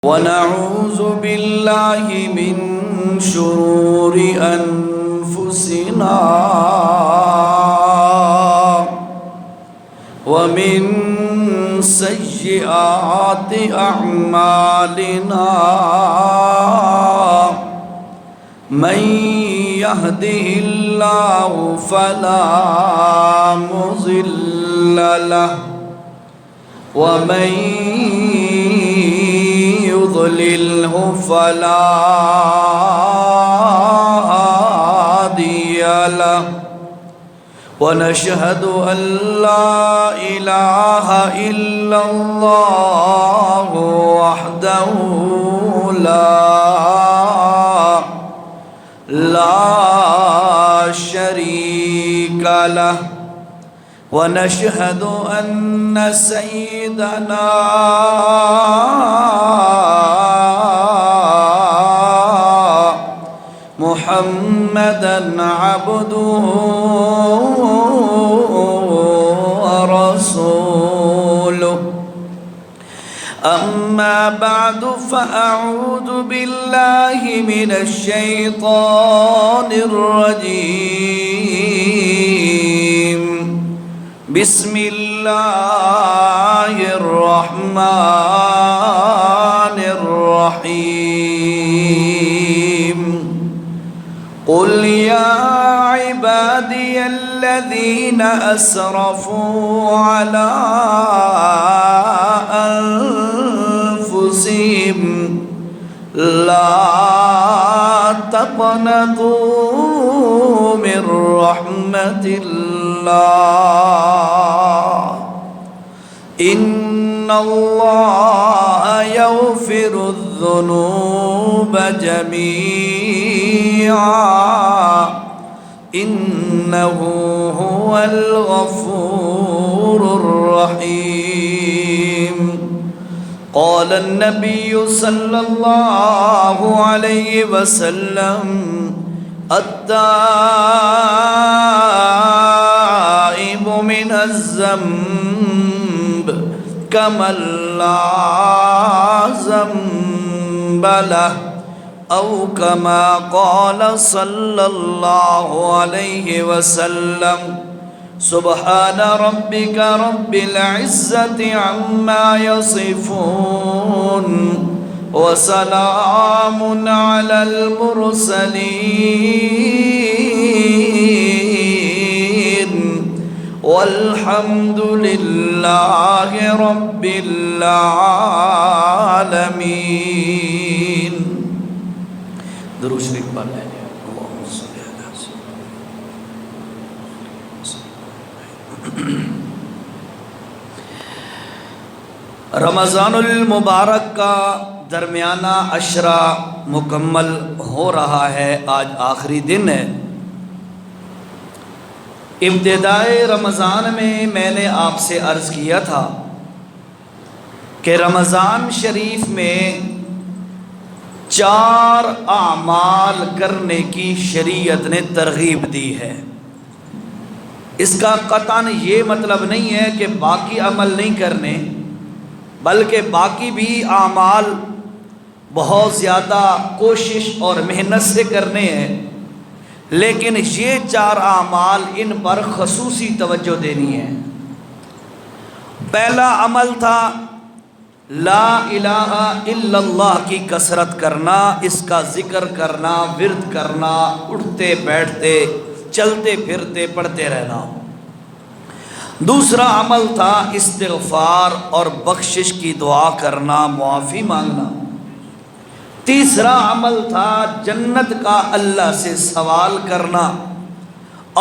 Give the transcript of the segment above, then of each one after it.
ونعوذ بالله من شرور أنفسنا ومن سيئات أعمالنا من يهده الله فلا مضل له ومن يضلله فلا هادي له ونشهد أن لا إله إلا الله وحده لا شريك له ونشهد أن سيدنا محمدًا عبده ورسوله أما بعد فأعوذ بالله من الشيطان الرجيم بسم الله الرحمن الرحيم قل يا عبادي الذين أسرفوا على أنفسهم لا تقنطوا من رحمة الله إن الله يغفر الذنوب جميعا إنه هو الغفور الرحيم قال النبي صلى الله عليه وسلم التائب من الذنب كمن لا ذنب له أو كما قال صلى الله عليه وسلم سبحان ربك رب العزة عما يصفون وسلام على المرسلين والحمد لله رب العالمين. درود شریف پڑھ لیں. اللہم صلی علی سیدنا. رمضان المبارک کا درمیانہ عشرہ مکمل ہو رہا ہے. آج آخری دن ہے. ابتدائے رمضان میں نے آپ سے عرض کیا تھا کہ رمضان شریف میں 4 اعمال کرنے کی شریعت نے ترغیب دی ہے. اس کا قطعاً یہ مطلب نہیں ہے کہ باقی عمل نہیں کرنے، بلکہ باقی بھی اعمال بہت زیادہ کوشش اور محنت سے کرنے ہیں، لیکن یہ 4 اعمال ان پر خصوصی توجہ دینی ہے. پہلا عمل تھا لا الہ الا اللہ کی کثرت کرنا، اس کا ذکر کرنا، ورد کرنا، اٹھتے بیٹھتے چلتے پھرتے پڑھتے رہنا. دوسرا عمل تھا استغفار اور بخشش کی دعا کرنا، معافی مانگنا. تیسرا عمل تھا جنت کا اللہ سے سوال کرنا،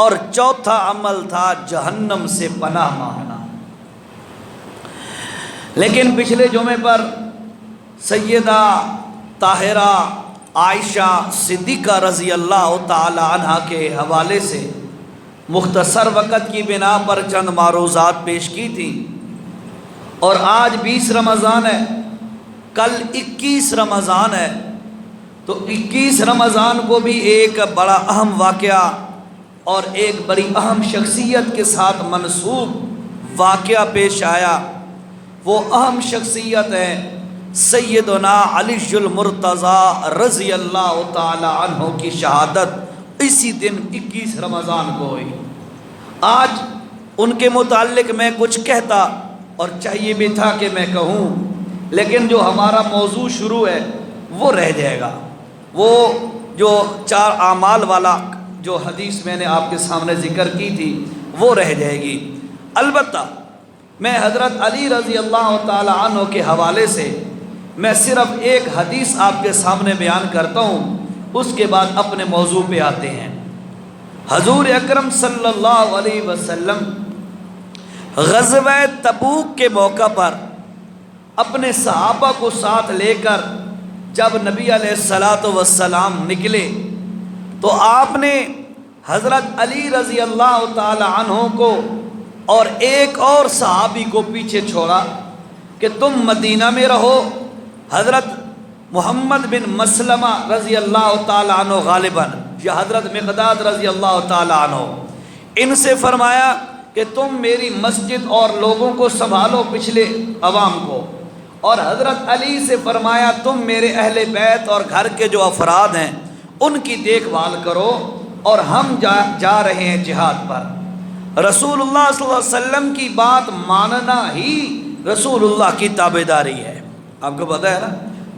اور چوتھا عمل تھا جہنم سے پناہ مانگنا. لیکن پچھلے جمعے پر سیدہ طاہرہ عائشہ صدیقہ رضی اللہ تعالی عنہ کے حوالے سے مختصر وقت کی بنا پر چند معروضات پیش کی تھی. اور آج 20 رمضان ہے، کل 21 رمضان ہے. تو 21 رمضان کو بھی ایک بڑا اہم واقعہ اور ایک بڑی اہم شخصیت کے ساتھ منسوب واقعہ پیش آیا. وہ اہم شخصیت ہے سیدنا علی المرتضیٰ رضی اللہ تعالی عنہ کی شہادت اسی دن 21 رمضان کو ہوئی۔ آج ان کے متعلق میں کچھ کہتا اور چاہیے بھی تھا کہ میں کہوں، لیکن جو ہمارا موضوع شروع ہے وہ رہ جائے گا۔ وہ جو 4 اعمال والا جو حدیث میں نے آپ کے سامنے ذکر کی تھی وہ رہ جائے گی۔ البتہ میں حضرت علی رضی اللہ تعالی عنہ کے حوالے سے میں صرف ایک حدیث آپ کے سامنے بیان کرتا ہوں، اس کے بعد اپنے موضوع پہ آتے ہیں۔ حضور اکرم صلی اللہ علیہ وسلم غزوہ تبوک کے موقع پر اپنے صحابہ کو ساتھ لے کر جب نبی علیہ السلام نکلے تو آپ نے حضرت علی رضی اللہ تعالی عنہ کو اور ایک اور صحابی کو پیچھے چھوڑا کہ تم مدینہ میں رہو۔ حضرت محمد بن مسلمہ رضی اللہ تعالی عنہ غالباً یا حضرت مقداد رضی اللہ تعالی عنہ، ان سے فرمایا کہ تم میری مسجد اور لوگوں کو سنبھالو، پچھلے عوام کو، اور حضرت علی سے فرمایا تم میرے اہل بیت اور گھر کے جو افراد ہیں ان کی دیکھ بھال کرو، اور ہم جا رہے ہیں جہاد پر۔ رسول اللہ صلی اللہ علیہ وسلم کی بات ماننا ہی رسول اللہ کی تابعداری ہے۔ آپ کو پتہ ہے نا،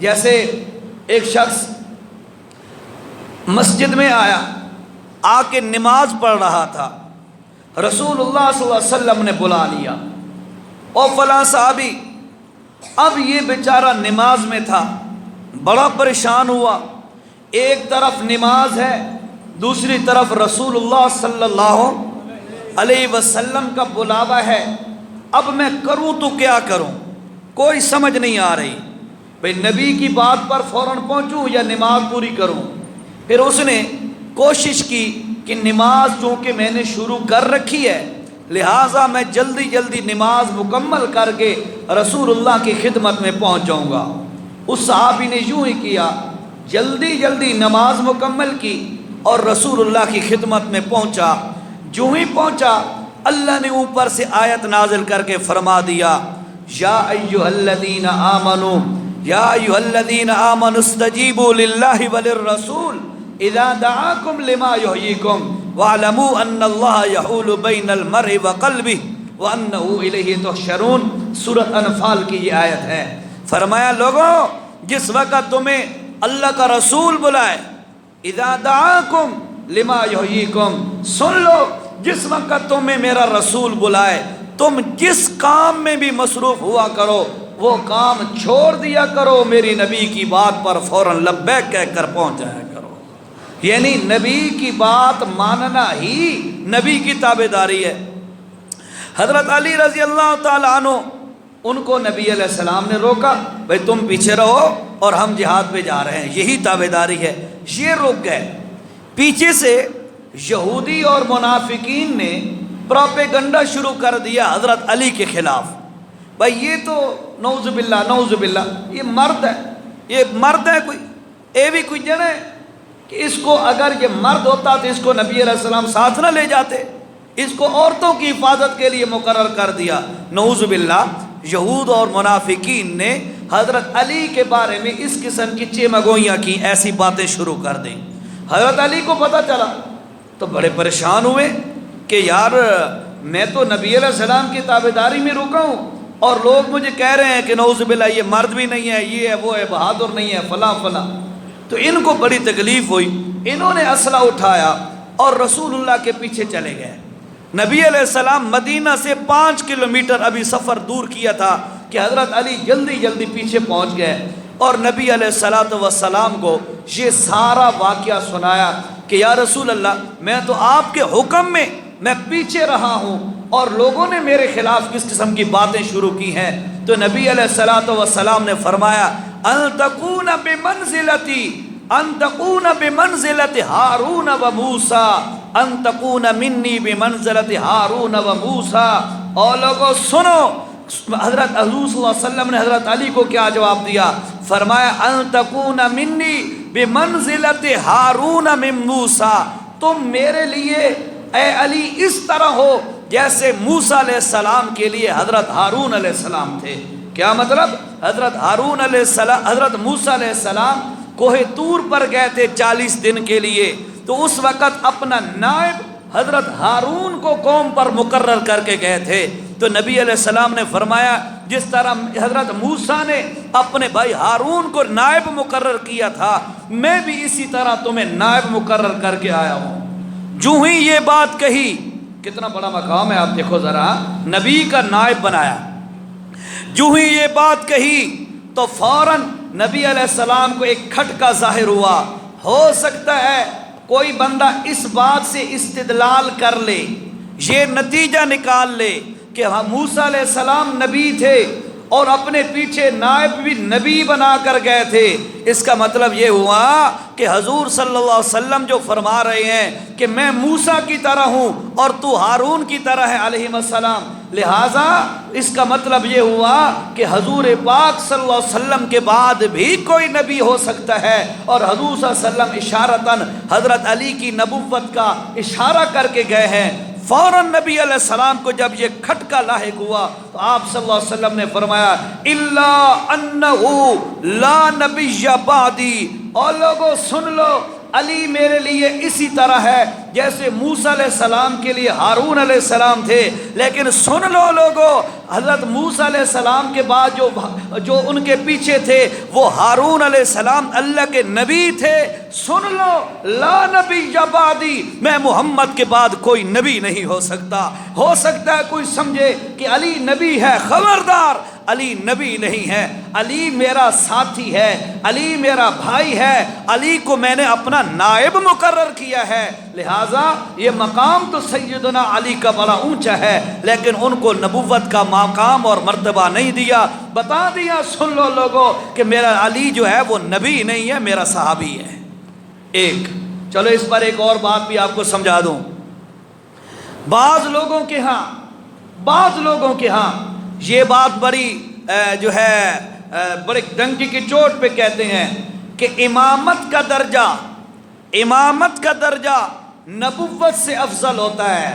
جیسے ایک شخص مسجد میں آیا، آ کے نماز پڑھ رہا تھا، رسول اللہ صلی اللہ علیہ وسلم نے بلا لیا، او فلاں صحابی۔ اب یہ بیچارہ نماز میں تھا، بڑا پریشان ہوا، ایک طرف نماز ہے، دوسری طرف رسول اللہ صلی اللہ علیہ وسلم کا بلاوا ہے، اب میں کروں تو کیا کروں، کوئی سمجھ نہیں آ رہی، بھئی نبی کی بات پر فوراً پہنچوں یا نماز پوری کروں۔ پھر اس نے کوشش کی کہ نماز چونکہ میں نے شروع کر رکھی ہے لہٰذا میں جلدی جلدی نماز مکمل کر کے رسول اللہ کی خدمت میں پہنچ جاؤں گا۔ اس صحابی نے یوں ہی کیا، جلدی جلدی نماز مکمل کی اور رسول اللہ کی خدمت میں پہنچا۔ جو ہی پہنچا اللہ نے اوپر سے آیت نازل کر کے فرما دیا، یا ایھا الذین آمنوا یا ایھا الذین آمنوا استجیبوا للہ وللرسول اذا دعاکم لما یحییکم واعلموا ان اللہ یحول بین المرء وقلبہ وانہ الیہ تحشرون۔ سورۃ انفال کی یہ آیت ہے۔ فرمایا لوگوں، جس وقت تمہیں اللہ کا رسول بلائے، اذا دعاکم لما یحییکم، سن لو جس وقت تمہیں میرا رسول بلائے تم جس کام میں بھی مصروف ہوا کرو وہ کام چھوڑ دیا کرو، میری نبی کی بات پر فوراً لبیک کہہ کر پہنچ جایا کرو۔ یعنی نبی کی بات ماننا ہی نبی کی تابعداری ہے۔ حضرت علی رضی اللہ تعالی عنہ، ان کو نبی علیہ السلام نے روکا، بھئی تم پیچھے رہو اور ہم جہاد پہ جا رہے ہیں، یہی تابعداری ہے۔ یہ رک گئے۔ پیچھے سے یہودی اور منافقین نے پروپیگنڈا شروع کر دیا حضرت علی کے خلاف، بھئی یہ تو نعوذ باللہ یہ مرد ہے، یہ مرد ہے، کوئی اے بھی کوئی جن ہے کہ اس کو اگر یہ مرد ہوتا تو اس کو نبی علیہ السلام ساتھ نہ لے جاتے، اس کو عورتوں کی حفاظت کے لیے مقرر کر دیا۔ نعوذ باللہ، یہود اور منافقین نے حضرت علی کے بارے میں اس قسم کی چیمگوئیاں کی، ایسی باتیں شروع کر دیں۔ حضرت علی کو پتہ چلا تو بڑے پریشان ہوئے کہ یار میں تو نبی علیہ السلام کی تابعداری میں رکا ہوں اور لوگ مجھے کہہ رہے ہیں کہ نعوذ باللہ یہ مرد بھی نہیں ہے، یہ ہے وہ ہے، بہادر نہیں ہے، فلاں فلاں۔ تو ان کو بڑی تکلیف ہوئی، انہوں نے اسلحہ اٹھایا اور رسول اللہ کے پیچھے چلے گئے۔ نبی علیہ السلام مدینہ سے 5 کلومیٹر ابھی سفر دور کیا تھا کہ حضرت علی جلدی جلدی پیچھے پہنچ گئے اور نبی علیہ السلام کو یہ سارا واقعہ سنایا کہ یا رسول اللہ، میں تو آپ کے حکم میں میں پیچھے رہا ہوں اور لوگوں نے میرے خلاف کس قسم کی باتیں شروع کی ہیں۔ تو نبی علیہ السلام نے فرمایا، ان تکون بمنزلت ہارون و موسیٰ، ان تکون منی بمنزلت ہارون و موسیٰ۔ اور لوگوں سنو، حضرت حضور صلی اللہ علیہ وسلم نے حضرت علی کو کیا جواب دیا؟ فرمایا، ان تکون منی بمنزلت ہارون من موسیٰ، تم میرے لیے اے علی اس طرح ہو جیسے موسیٰ علیہ السلام کے لیے حضرت ہارون علیہ السلام تھے۔ کیا مطلب؟ حضرت ہارون علیہ السلام، حضرت موسیٰ علیہ السلام کوہ طور پر گئے تھے 40 دن کے لیے، تو اس وقت اپنا نائب حضرت ہارون کو قوم پر مقرر کر کے گئے تھے۔ تو نبی علیہ السلام نے فرمایا جس طرح حضرت موسیٰ نے اپنے بھائی ہارون کو نائب مقرر کیا تھا، میں بھی اسی طرح تمہیں نائب مقرر کر کے آیا ہوں۔ جو ہی یہ بات کہی، کتنا بڑا مقام ہے آپ دیکھو ذرا، نبی کا نائب بنایا۔ جو ہی یہ بات کہی تو فوراً نبی علیہ السلام کو ایک کھٹکا ظاہر ہوا۔ ہو سکتا ہے کوئی بندہ اس بات سے استدلال کر لے، یہ نتیجہ نکال لے کہ موسیٰ علیہ السلام نبی تھے اور اپنے پیچھے نائب بھی نبی بنا کر گئے تھے۔ اس کا مطلب یہ ہوا کہ حضور صلی اللہ علیہ وسلم جو فرما رہے ہیں کہ میں موسیٰ کی طرح ہوں اور تو ہارون کی طرح ہے علیہ السلام، لہٰذا اس کا مطلب یہ ہوا کہ حضور پاک صلی اللہ علیہ وسلم کے بعد بھی کوئی نبی ہو سکتا ہے، اور حضور صلی اللہ علیہ وسلم اشارتاً حضرت علی کی نبوت کا اشارہ کر کے گئے ہیں۔ فوراً نبی علیہ السلام کو جب یہ کھٹکا لاحق ہوا تو آپ صلی اللہ علیہ وسلم نے فرمایا الا انہ لا نبی بعدی، اور لوگوں سن لو، علی میرے لیے اسی طرح ہے جیسے موسیٰ علیہ السلام کے لیے ہارون علیہ السلام تھے، لیکن سن لو لوگوں، حضرت موسیٰ علیہ السلام کے بعد جو ان کے پیچھے تھے وہ ہارون علیہ السلام اللہ کے نبی تھے۔ سن لو، لا نبی بعدی، میں محمد کے بعد کوئی نبی نہیں ہو سکتا۔ ہو سکتا ہے کوئی سمجھے کہ علی نبی ہے، خبردار، علی نبی نہیں ہے، علی میرا ساتھی ہے، علی میرا بھائی ہے، علی کو میں نے اپنا نائب مقرر کیا ہے، لہٰذا یہ مقام تو سیدنا علی کا بڑا اونچا ہے، لیکن ان کو نبوت کا مقام اور مرتبہ نہیں دیا۔ بتا دیا سن لو لوگوں کہ میرا علی جو ہے وہ نبی نہیں ہے، میرا صحابی ہے۔ ایک چلو اس پر ایک اور بات بھی آپ کو سمجھا دوں۔ بعض لوگوں کے ہاں یہ بات بڑی جو ہے بڑے ڈنکی کی چوٹ پہ کہتے ہیں کہ امامت کا درجہ نبوت سے افضل ہوتا ہے۔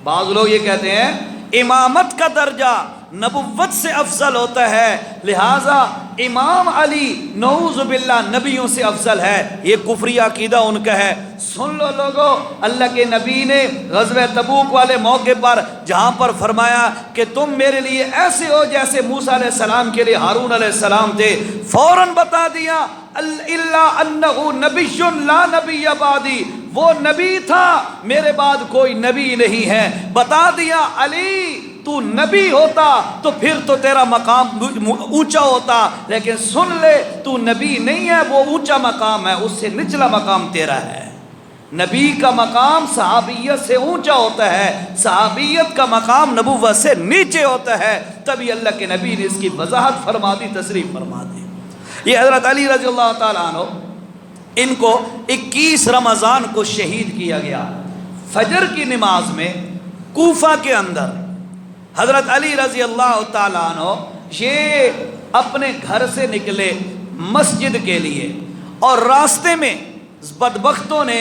بعض لوگ یہ کہتے ہیں امامت کا درجہ نبوت سے افضل ہوتا ہے، لہٰذا امام علی نعوذ باللہ نبیوں سے افضل ہے۔ یہ کفری عقیدہ ان کا ہے۔ سن لو لوگوں، اللہ کے نبی نے غزوہ تبوک والے موقع پر جہاں پر فرمایا کہ تم میرے لیے ایسے ہو جیسے موسیٰ علیہ السلام کے لیے ہارون علیہ السلام تھے، فوراً بتا دیا الا انہ نبی لا نبی بعدی، وہ نبی تھا، میرے بعد کوئی نبی نہیں ہے۔ بتا دیا علی تو نبی ہوتا تو پھر تو تیرا مقام اونچا ہوتا، لیکن سن لے تو نبی نہیں ہے، وہ اونچا مقام ہے، اس سے نچلا مقام تیرا ہے۔ نبی کا مقام صحابیت سے اونچا ہوتا ہے، صحابیت کا مقام نبوت سے نیچے ہوتا ہے۔ تبھی اللہ کے نبی نے اس کی وضاحت فرما دی، تصریح فرما دی۔ یہ حضرت علی رضی اللہ تعالیٰ عنہ، ان کو 21 رمضان کو شہید کیا گیا۔ فجر کی نماز میں کوفہ کے اندر حضرت علی رضی اللہ تعالیٰ عنہ یہ اپنے گھر سے نکلے مسجد کے لیے، اور راستے میں بدبختوں نے،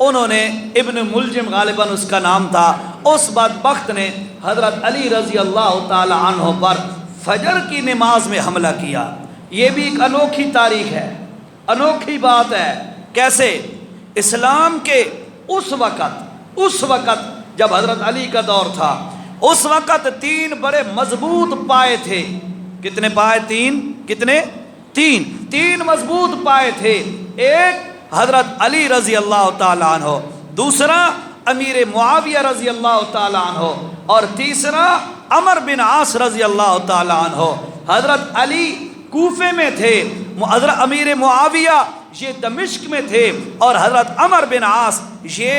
انہوں نے ابن ملجم غالباً اس کا نام تھا، اس بدبخت نے حضرت علی رضی اللہ تعالیٰ عنہ پر فجر کی نماز میں حملہ کیا۔ یہ بھی ایک انوکھی تاریخ ہے، انوکھی بات ہے۔ کیسے؟ اسلام کے اس وقت جب حضرت علی کا دور تھا، اس وقت 3 بڑے مضبوط پائے تھے۔ کتنے پائے؟ تین مضبوط پائے تھے۔ ایک حضرت علی رضی اللہ تعالیٰ عنہ، دوسرا امیر معاویہ رضی اللہ تعالیٰ عنہ، اور تیسرا عمر بن عاص رضی اللہ تعالیٰ عنہ۔ حضرت علی کوفے میں تھے، حضرت امیر معاویہ یہ دمشق میں تھے، اور حضرت عمر بن عاص یہ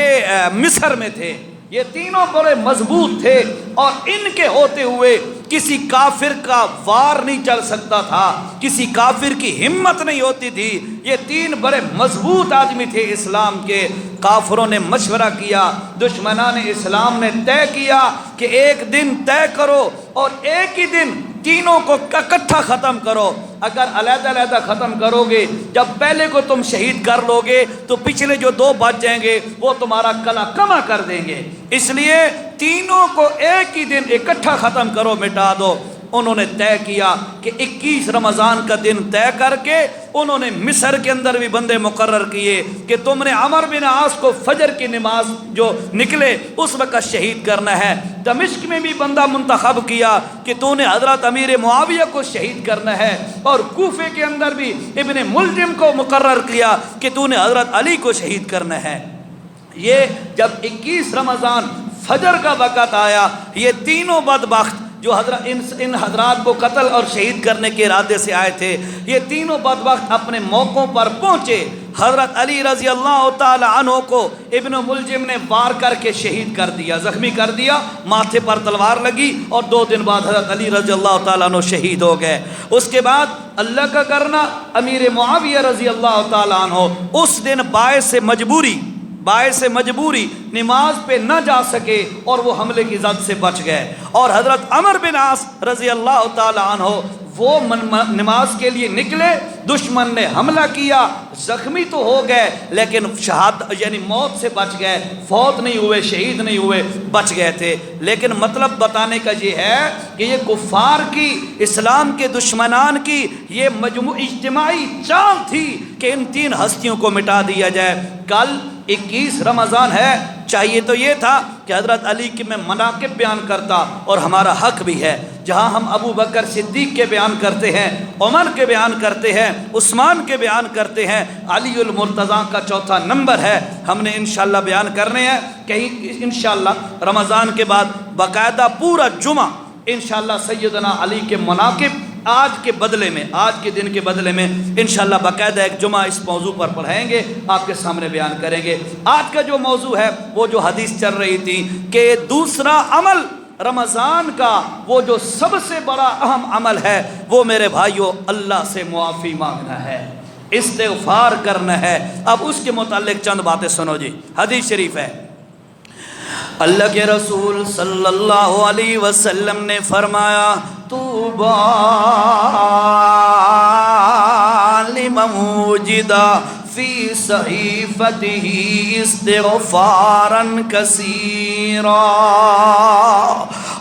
مصر میں تھے۔ یہ تینوں بڑے مضبوط تھے، اور ان کے ہوتے ہوئے کسی کافر کا وار نہیں چل سکتا تھا، کسی کافر کی ہمت نہیں ہوتی تھی۔ یہ 3 بڑے مضبوط آدمی تھے اسلام کے۔ کافروں نے مشورہ کیا، دشمنان اسلام نے طے کیا کہ ایک دن طے کرو اور ایک ہی دن تینوں کو اکٹھا ختم کرو۔ اگر علیحدہ علیحدہ ختم کرو گے، جب پہلے کو تم شہید کر لو گے تو پچھلے جو 2 بچ جائیں گے وہ تمہارا کلا کما کر دیں گے، اس لیے تینوں کو ایک ہی دن اکٹھا ختم کرو، مٹا دو۔ انہوں نے طے کیا کہ 21 رمضان کا دن طے کر کے انہوں نے مصر کے اندر بھی بندے مقرر کیے کہ تم نے عمر بن عاص کو فجر کی نماز جو نکلے اس وقت شہید کرنا ہے۔ دمشق میں بھی بندہ منتخب کیا کہ تو نے حضرت امیر معاویہ کو شہید کرنا ہے، اور کوفے کے اندر بھی ابن ملجم کو مقرر کیا کہ تو نے حضرت علی کو شہید کرنا ہے۔ یہ جب 21 رمضان فجر کا وقت آیا، یہ تینوں بدبخت جو ان حضرات کو قتل اور شہید کرنے کے ارادے سے آئے تھے، یہ تینوں بدبخت اپنے موقعوں پر پہنچے۔ حضرت علی رضی اللہ تعالی عنہ کو ابن ملجم نے وار کر کے شہید کر دیا، زخمی کر دیا، ماتھے پر تلوار لگی، اور 2 دن بعد حضرت علی رضی اللہ تعالی عنہ شہید ہو گئے۔ اس کے بعد اللہ کا کرنا، امیر معاویہ رضی اللہ تعالی عنہ اس دن باعث مجبوری نماز پہ نہ جا سکے اور وہ حملے کی زد سے بچ گئے، اور حضرت عمر بن عاص رضی اللہ تعالی عنہ وہ نماز کے لیے نکلے، دشمن نے حملہ کیا، زخمی تو ہو گئے لیکن شہادت یعنی موت سے بچ گئے، فوت نہیں ہوئے، شہید نہیں ہوئے، بچ گئے تھے۔ لیکن مطلب بتانے کا یہ ہے کہ یہ کفار کی، اسلام کے دشمنان کی یہ اجتماعی چال تھی کہ ان 3 ہستیوں کو مٹا دیا جائے۔ کل 21 رمضان ہے، چاہیے تو یہ تھا کہ حضرت علی کے میں مناقب بیان کرتا، اور ہمارا حق بھی ہے، جہاں ہم ابو بکر صدیق کے بیان کرتے ہیں، عمر کے بیان کرتے ہیں، عثمان کے بیان کرتے ہیں، علی المرتضیٰ کا 4تھا نمبر ہے، ہم نے انشاءاللہ بیان کرنے ہیں۔ کہیں انشاءاللہ رمضان کے بعد باقاعدہ پورا جمعہ انشاءاللہ سیدنا علی کے مناقب آج کے دن کے بدلے میں انشاءاللہ باقاعدہ ایک جمعہ اس موضوع پر پڑھائیں گے، آپ کے سامنے بیان کریں گے۔ آج کا جو موضوع ہے وہ جو حدیث چل رہی تھی کہ دوسرا عمل رمضان کا وہ جو سب سے بڑا اہم عمل ہے وہ میرے بھائیوں اللہ سے معافی مانگنا ہے، استغفار کرنا ہے۔ اب اس کے متعلق چند باتیں سنو جی۔ حدیث شریف ہے، اللہ کے رسول صلی اللہ علیہ وسلم نے فرمایا طوبی لمن وجد فی صحیفته استغفارا کثیرا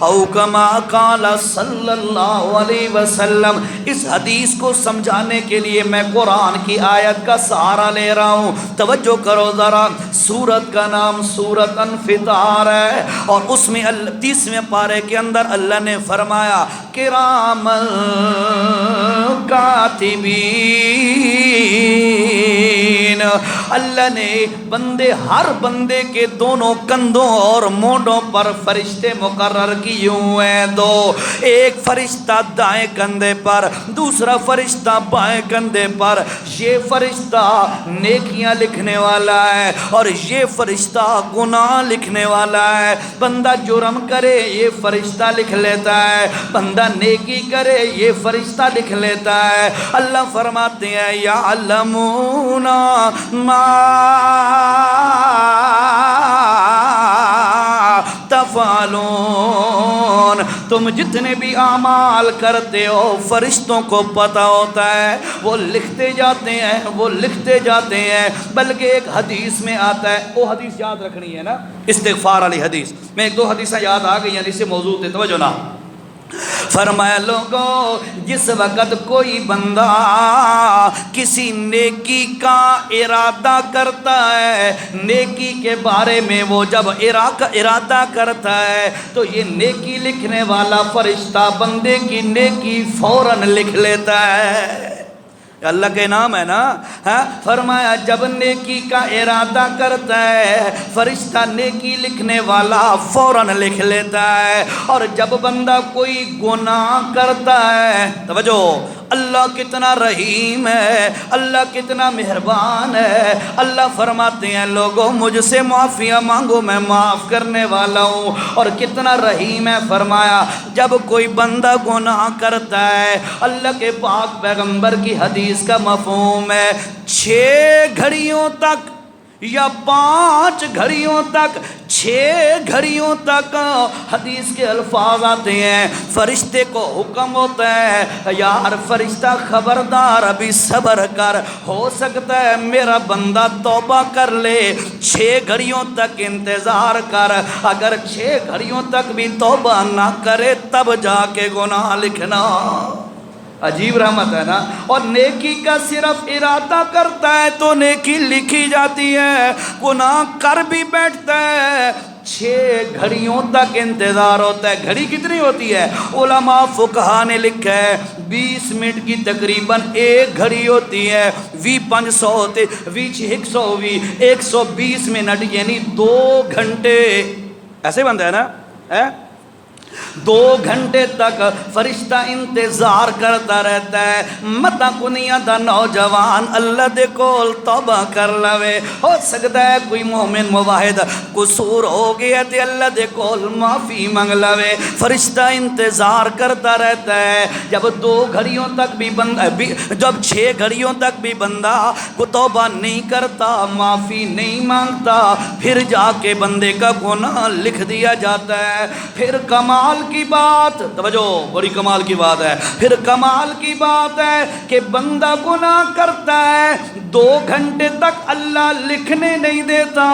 او کما قال صلی اللہ علیہ وسلم۔ اس حدیث کو سمجھانے کے لیے میں قرآن کی آیت کا سہارا لے رہا ہوں، توجہ کرو ذرا۔ سورت کا نام سورت انفطار ہے، اور اس میں 30ویں پارے کے اندر اللہ نے فرمایا کرام کاتبین، اللہ نے ہر بندے کے دونوں کندھوں اور مونڈوں پر فرشتے مقرر کیے ہوئے ہیں، ایک فرشتہ دائیں کندھے پر، دوسرا فرشتہ بائیں کندھے پر۔ یہ فرشتہ نیکیاں لکھنے والا ہے اور یہ فرشتہ گناہ لکھنے والا ہے۔ بندہ جرم کرے یہ فرشتہ لکھ لیتا ہے، بندہ نیکی کرے یہ فرشتہ لکھ لیتا ہے۔ اللہ فرماتے ہیں یعلمون ما تفعلون، تم جتنے بھی اعمال کرتے ہو فرشتوں کو پتہ ہوتا ہے، وہ لکھتے جاتے ہیں۔ بلکہ ایک حدیث میں آتا ہے، وہ حدیث یاد رکھنی ہے نا، استغفار والی حدیث میں 1-2 حدیثیں یاد آ گئی ہیں جس سے موضوع تھے، توجہ نہ۔ فرمایا لوگوں جس وقت کوئی بندہ کسی نیکی کا ارادہ کرتا ہے، نیکی کے بارے میں وہ جب ارادہ کرتا ہے تو یہ نیکی لکھنے والا فرشتہ بندے کی نیکی فوراً لکھ لیتا ہے۔ اللہ کا انعام ہے نا۔ فرمایا جب نیکی کا ارادہ کرتا ہے فرشتہ نیکی لکھنے والا فوراً لکھ لیتا ہے، اور جب بندہ کوئی گناہ کرتا ہے، توجہ، اللہ کتنا رحیم ہے، اللہ کتنا مہربان ہے۔ اللہ فرماتے ہیں لوگوں مجھ سے معافیاں مانگو میں معاف کرنے والا ہوں، اور کتنا رحیم ہے۔ فرمایا جب کوئی بندہ گناہ کرتا ہے، اللہ کے پاک پیغمبر کی حدیث کا مفہوم ہے 6 گھڑیوں تک یا 5 گھڑیوں تک، 6 گھڑیوں تک، حدیث کے الفاظ آتے ہیں فرشتے کو حکم ہوتا ہے یار فرشتہ خبردار ابھی صبر کر، ہو سکتا ہے میرا بندہ توبہ کر لے، 6 گھڑیوں تک انتظار کر، اگر 6 گھڑیوں تک بھی توبہ نہ کرے تب جا کے گناہ لکھنا۔ عجیب رحمت ہے نا۔ اور نیکی کا صرف ارادہ کرتا ہے تو نیکی لکھی جاتی ہے، گناہ کر بھی بیٹھتا ہے 6 گھڑیوں تک انتظار ہوتا ہے۔ گھڑی کتنی ہوتی ہے؟ علماء فقہا نے لکھا ہے 20 منٹ کی تقریباً 1 گھڑی ہوتی ہے، 500 ہوتے 120 منٹ یعنی 2 گھنٹے، ایسے بنتا ہے نا 2 گھنٹے تک فرشتہ انتظار کرتا رہتا ہے۔ متا کنیا دا نوجوان اللہ دے کول توبہ کر لوے، ہو سکتا ہے کوئی مومن موحد قصور ہو گیا تے اللہ دے کول معافی مانگ لوے، فرشتہ انتظار کرتا رہتا ہے۔ جب 2 گھڑیوں تک بھی بندہ جب 6 گھڑیوں تک بھی بندہ کو توبہ نہیں کرتا، معافی نہیں مانگتا، پھر جا کے بندے کا گناہ لکھ دیا جاتا ہے۔ پھر کمال کی بات، توجہ بڑی کمال کی بات ہے، پھر کمال کی بات ہے کہ بندہ گناہ کرتا ہے 2 گھنٹے تک اللہ لکھنے نہیں دیتا،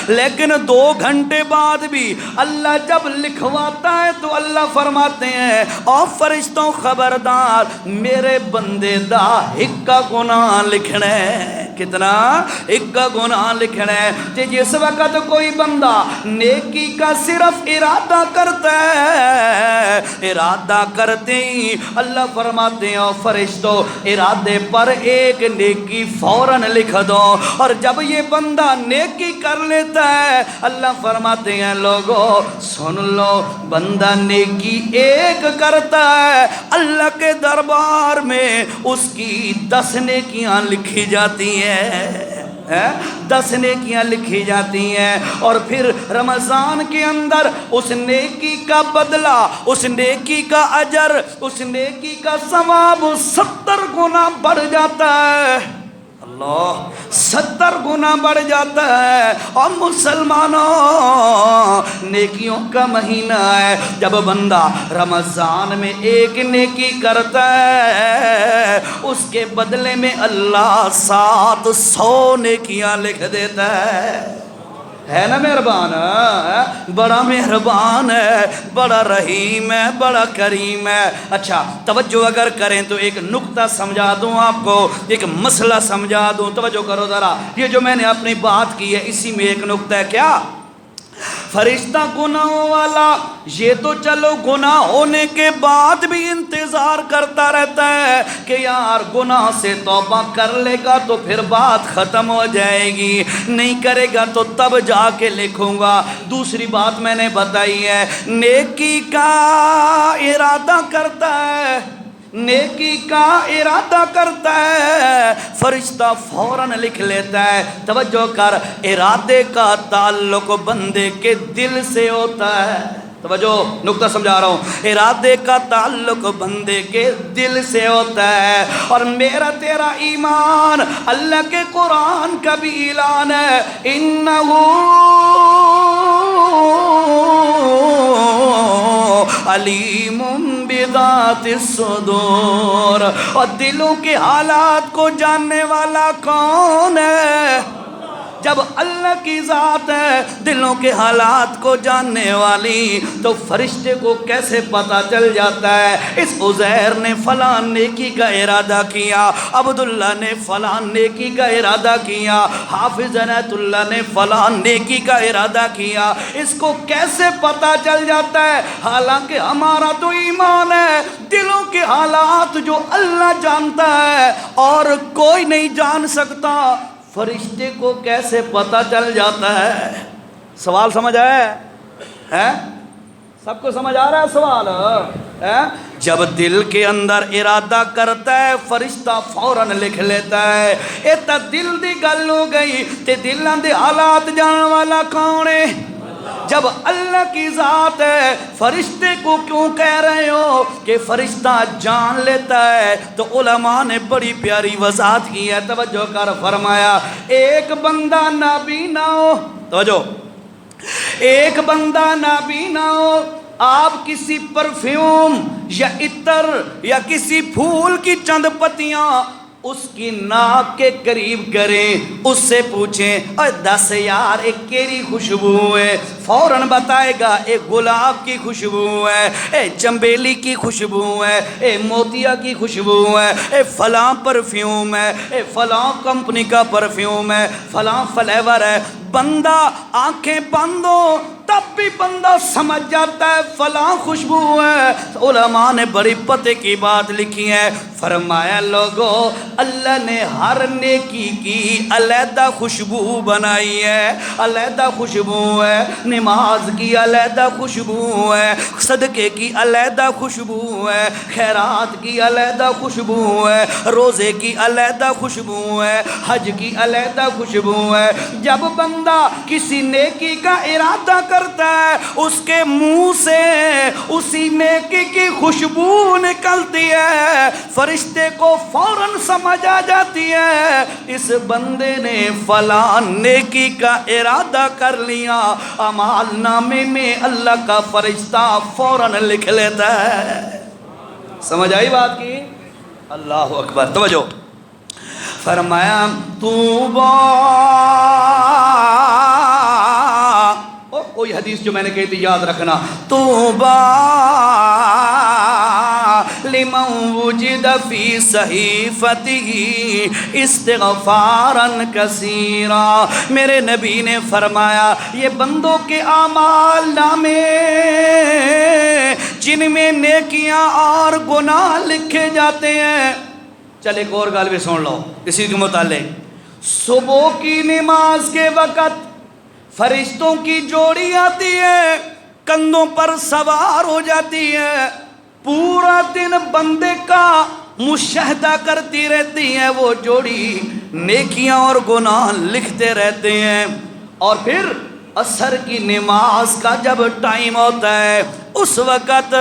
لیکن 2 گھنٹے بعد بھی اللہ جب لکھواتا ہے تو اللہ فرماتے ہیں او فرشتوں خبردار میرے بندے دا ایک کا گناہ لکھنا ہے۔ کتنا؟ 1 کا گناہ لکھنا ہے۔ کہ جس وقت کوئی بندہ نیکی کا صرف ارادہ کرتا ہے، ارادہ کرتے ہی اللہ فرماتے ہیں فرشتوں ارادے پر 1 نیکی فوراً لکھ دو، اور جب یہ بندہ نیکی کر لیتا ہے اللہ فرماتے ہیں لوگوں سن لو، بندہ نیکی 1 کرتا ہے اللہ کے دربار میں اس کی 10 نیکیاں لکھی جاتی ہیں، 10 نیکیاں لکھی جاتی ہیں، اور پھر رمضان کے اندر اس نیکی کا بدلہ، اس نیکی کا اجر، اس نیکی کا ثواب 70 گنا بڑھ جاتا ہے۔ اللہ 70 گنا بڑھ جاتا ہے۔ اور مسلمانوں نیکیوں کا مہینہ ہے، جب بندہ رمضان میں 1 نیکی کرتا ہے اس کے بدلے میں اللہ 700 نیکیاں لکھ دیتا ہے نا مہربان، بڑا مہربان ہے، بڑا رحیم ہے، بڑا کریم ہے۔ اچھا توجہ اگر کریں تو ایک نکتہ سمجھا دوں آپ کو، ایک مسئلہ سمجھا دوں، توجہ کرو ذرا، یہ جو میں نے اپنی بات کی ہے اسی میں ایک نکتہ ہے۔ کیا؟ فرشتہ گناہوں والا یہ تو چلو گناہ ہونے کے بعد بھی انتظار کرتا رہتا ہے کہ یار گناہ سے توبہ کر لے گا تو پھر بات ختم ہو جائے گی، نہیں کرے گا تو تب جا کے لکھوں گا۔ دوسری بات میں نے بتائی ہے نیکی کا ارادہ کرتا ہے، نیکی کا ارادہ کرتا ہے فرشتہ فوراً لکھ لیتا ہے۔ توجہ کر، ارادے کا تعلق بندے کے دل سے ہوتا ہے۔ توجہ نکتہ سمجھا رہا ہوں، ارادے کا تعلق بندے کے دل سے ہوتا ہے، اور میرا تیرا ایمان اللہ کے قرآن کا بھی اعلان ہے انہو علیم بذات الصدور، اور دلوں کے حالات کو جاننے والا کون ہے؟ جب اللہ کی ذات ہے دلوں کے حالات کو جاننے والی، تو فرشتے کو کیسے پتہ چل جاتا ہے اس عزیر نے فلاں نیکی کا ارادہ کیا، عبداللہ نے فلاں نیکی کا ارادہ کیا، حافظ عنایت اللہ نے فلاں نیکی کا ارادہ کیا، اس کو کیسے پتہ چل جاتا ہے؟ حالانکہ ہمارا تو ایمان ہے دلوں کے حالات جو اللہ جانتا ہے اور کوئی نہیں جان سکتا، فرشتے کو کیسے پتہ چل جاتا ہے؟ سوال سمجھ آیا ہے؟ سب کو سمجھ آ رہا ہے سوال؟ جب دل کے اندر ارادہ کرتا ہے فرشتہ فوراً لکھ لیتا ہے۔ اے تا دل دی گل ہو گئی تے دلاں دے حالات جان والا کون ہے؟ جب اللہ کی ذات ہے فرشتے کو کیوں کہہ رہے ہو کہ فرشتہ جان لیتا ہے؟ تو علماء نے بڑی پیاری وضاحت کی ہے، توجہ کر، فرمایا ایک بندہ نابینا ہو، توجہ، ایک بندہ نابینا ہو، آپ کسی پرفیوم یا عطر یا کسی پھول کی چند پتیاں اس کی ناک کے قریب کریں، اس سے پوچھیں اے دس یار ایک کیری خوشبو ہے، فوراً بتائے گا ایک گلاب کی خوشبو ہے، اے چنبیلی کی خوشبو ہے، اے موتیا کی خوشبو ہے، اے فلاں پرفیوم ہے، اے فلاں کمپنی کا پرفیوم ہے، فلاں فلیور ہے۔ بندہ آنکھیں بند ہو تب بھی بندہ سمجھ جاتا ہے فلاں خوشبو ہے۔ علماء نے بڑی پتے کی بات لکھی ہے، فرمایا لوگو اللہ نے ہر نیکی کی علیحدہ خوشبو بنائی ہے، علیحدہ خوشبو ہے، نماز کی علیحدہ خوشبو ہے، صدقے کی علیحدہ خوشبو ہے، خیرات کی علیحدہ خوشبو ہے، روزے کی علیحدہ خوشبو ہے، حج کی علیحدہ خوشبو ہے۔ جب بندہ کسی نیکی کا ارادہ کرتا ہے اس کے منہ سے اسی نیکی کی خوشبو نکلتی ہے، فرشتے کو فوراً سمجھ آ جاتی ہے اس بندے نے فلاں نیکی کا ارادہ کر لیا، اعمال نامے میں اللہ کا فرشتہ فوراً لکھ لیتا ہے۔ سمجھ آئی بات کی؟ اللہ اکبر، توجہ، فرمایا طوبیٰ، کوئی حدیث جو میں نے کہی تھی یاد رکھنا، طوبیٰ لمن وجد فی صحیفتہ استغفارا کثیرا، میرے نبی نے فرمایا یہ بندوں کے اعمال نامے جن میں نیکیاں اور گناہ لکھے جاتے ہیں۔ چل ایک اور گل بھی سن لو اسی کے متعلق، صبح کی نماز کے وقت فرشتوں کی جوڑی آتی ہے، کندھوں پر سوار ہو جاتی ہے، پورا دن بندے کا مشاہدہ کرتی رہتی ہے، وہ جوڑی نیکیاں اور گناہ لکھتے رہتے ہیں۔ اور پھر عصر کی نماز کا جب ٹائم ہوتا ہے اس وقت،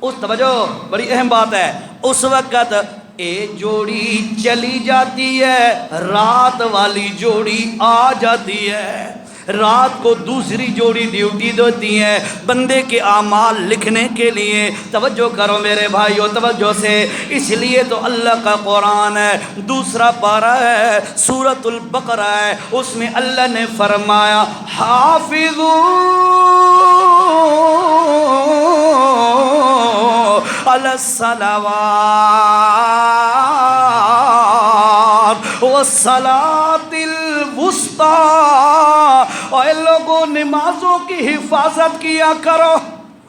اس توجہ بڑی اہم بات ہے، اس وقت ایک جوڑی چلی جاتی ہے، رات والی جوڑی آ جاتی ہے، رات کو دوسری جوڑی ڈیوٹی دیتی ہے بندے کے اعمال لکھنے کے لیے۔ توجہ کرو میرے بھائیو توجہ سے، اس لیے تو اللہ کا قرآن ہے، دوسرا پارہ ہے، سورۃ البقرہ ہے، اس میں اللہ نے فرمایا حافظوا علی الصلوات والصلاۃ الوسطی، اے لوگوں نمازوں کی حفاظت کیا کرو،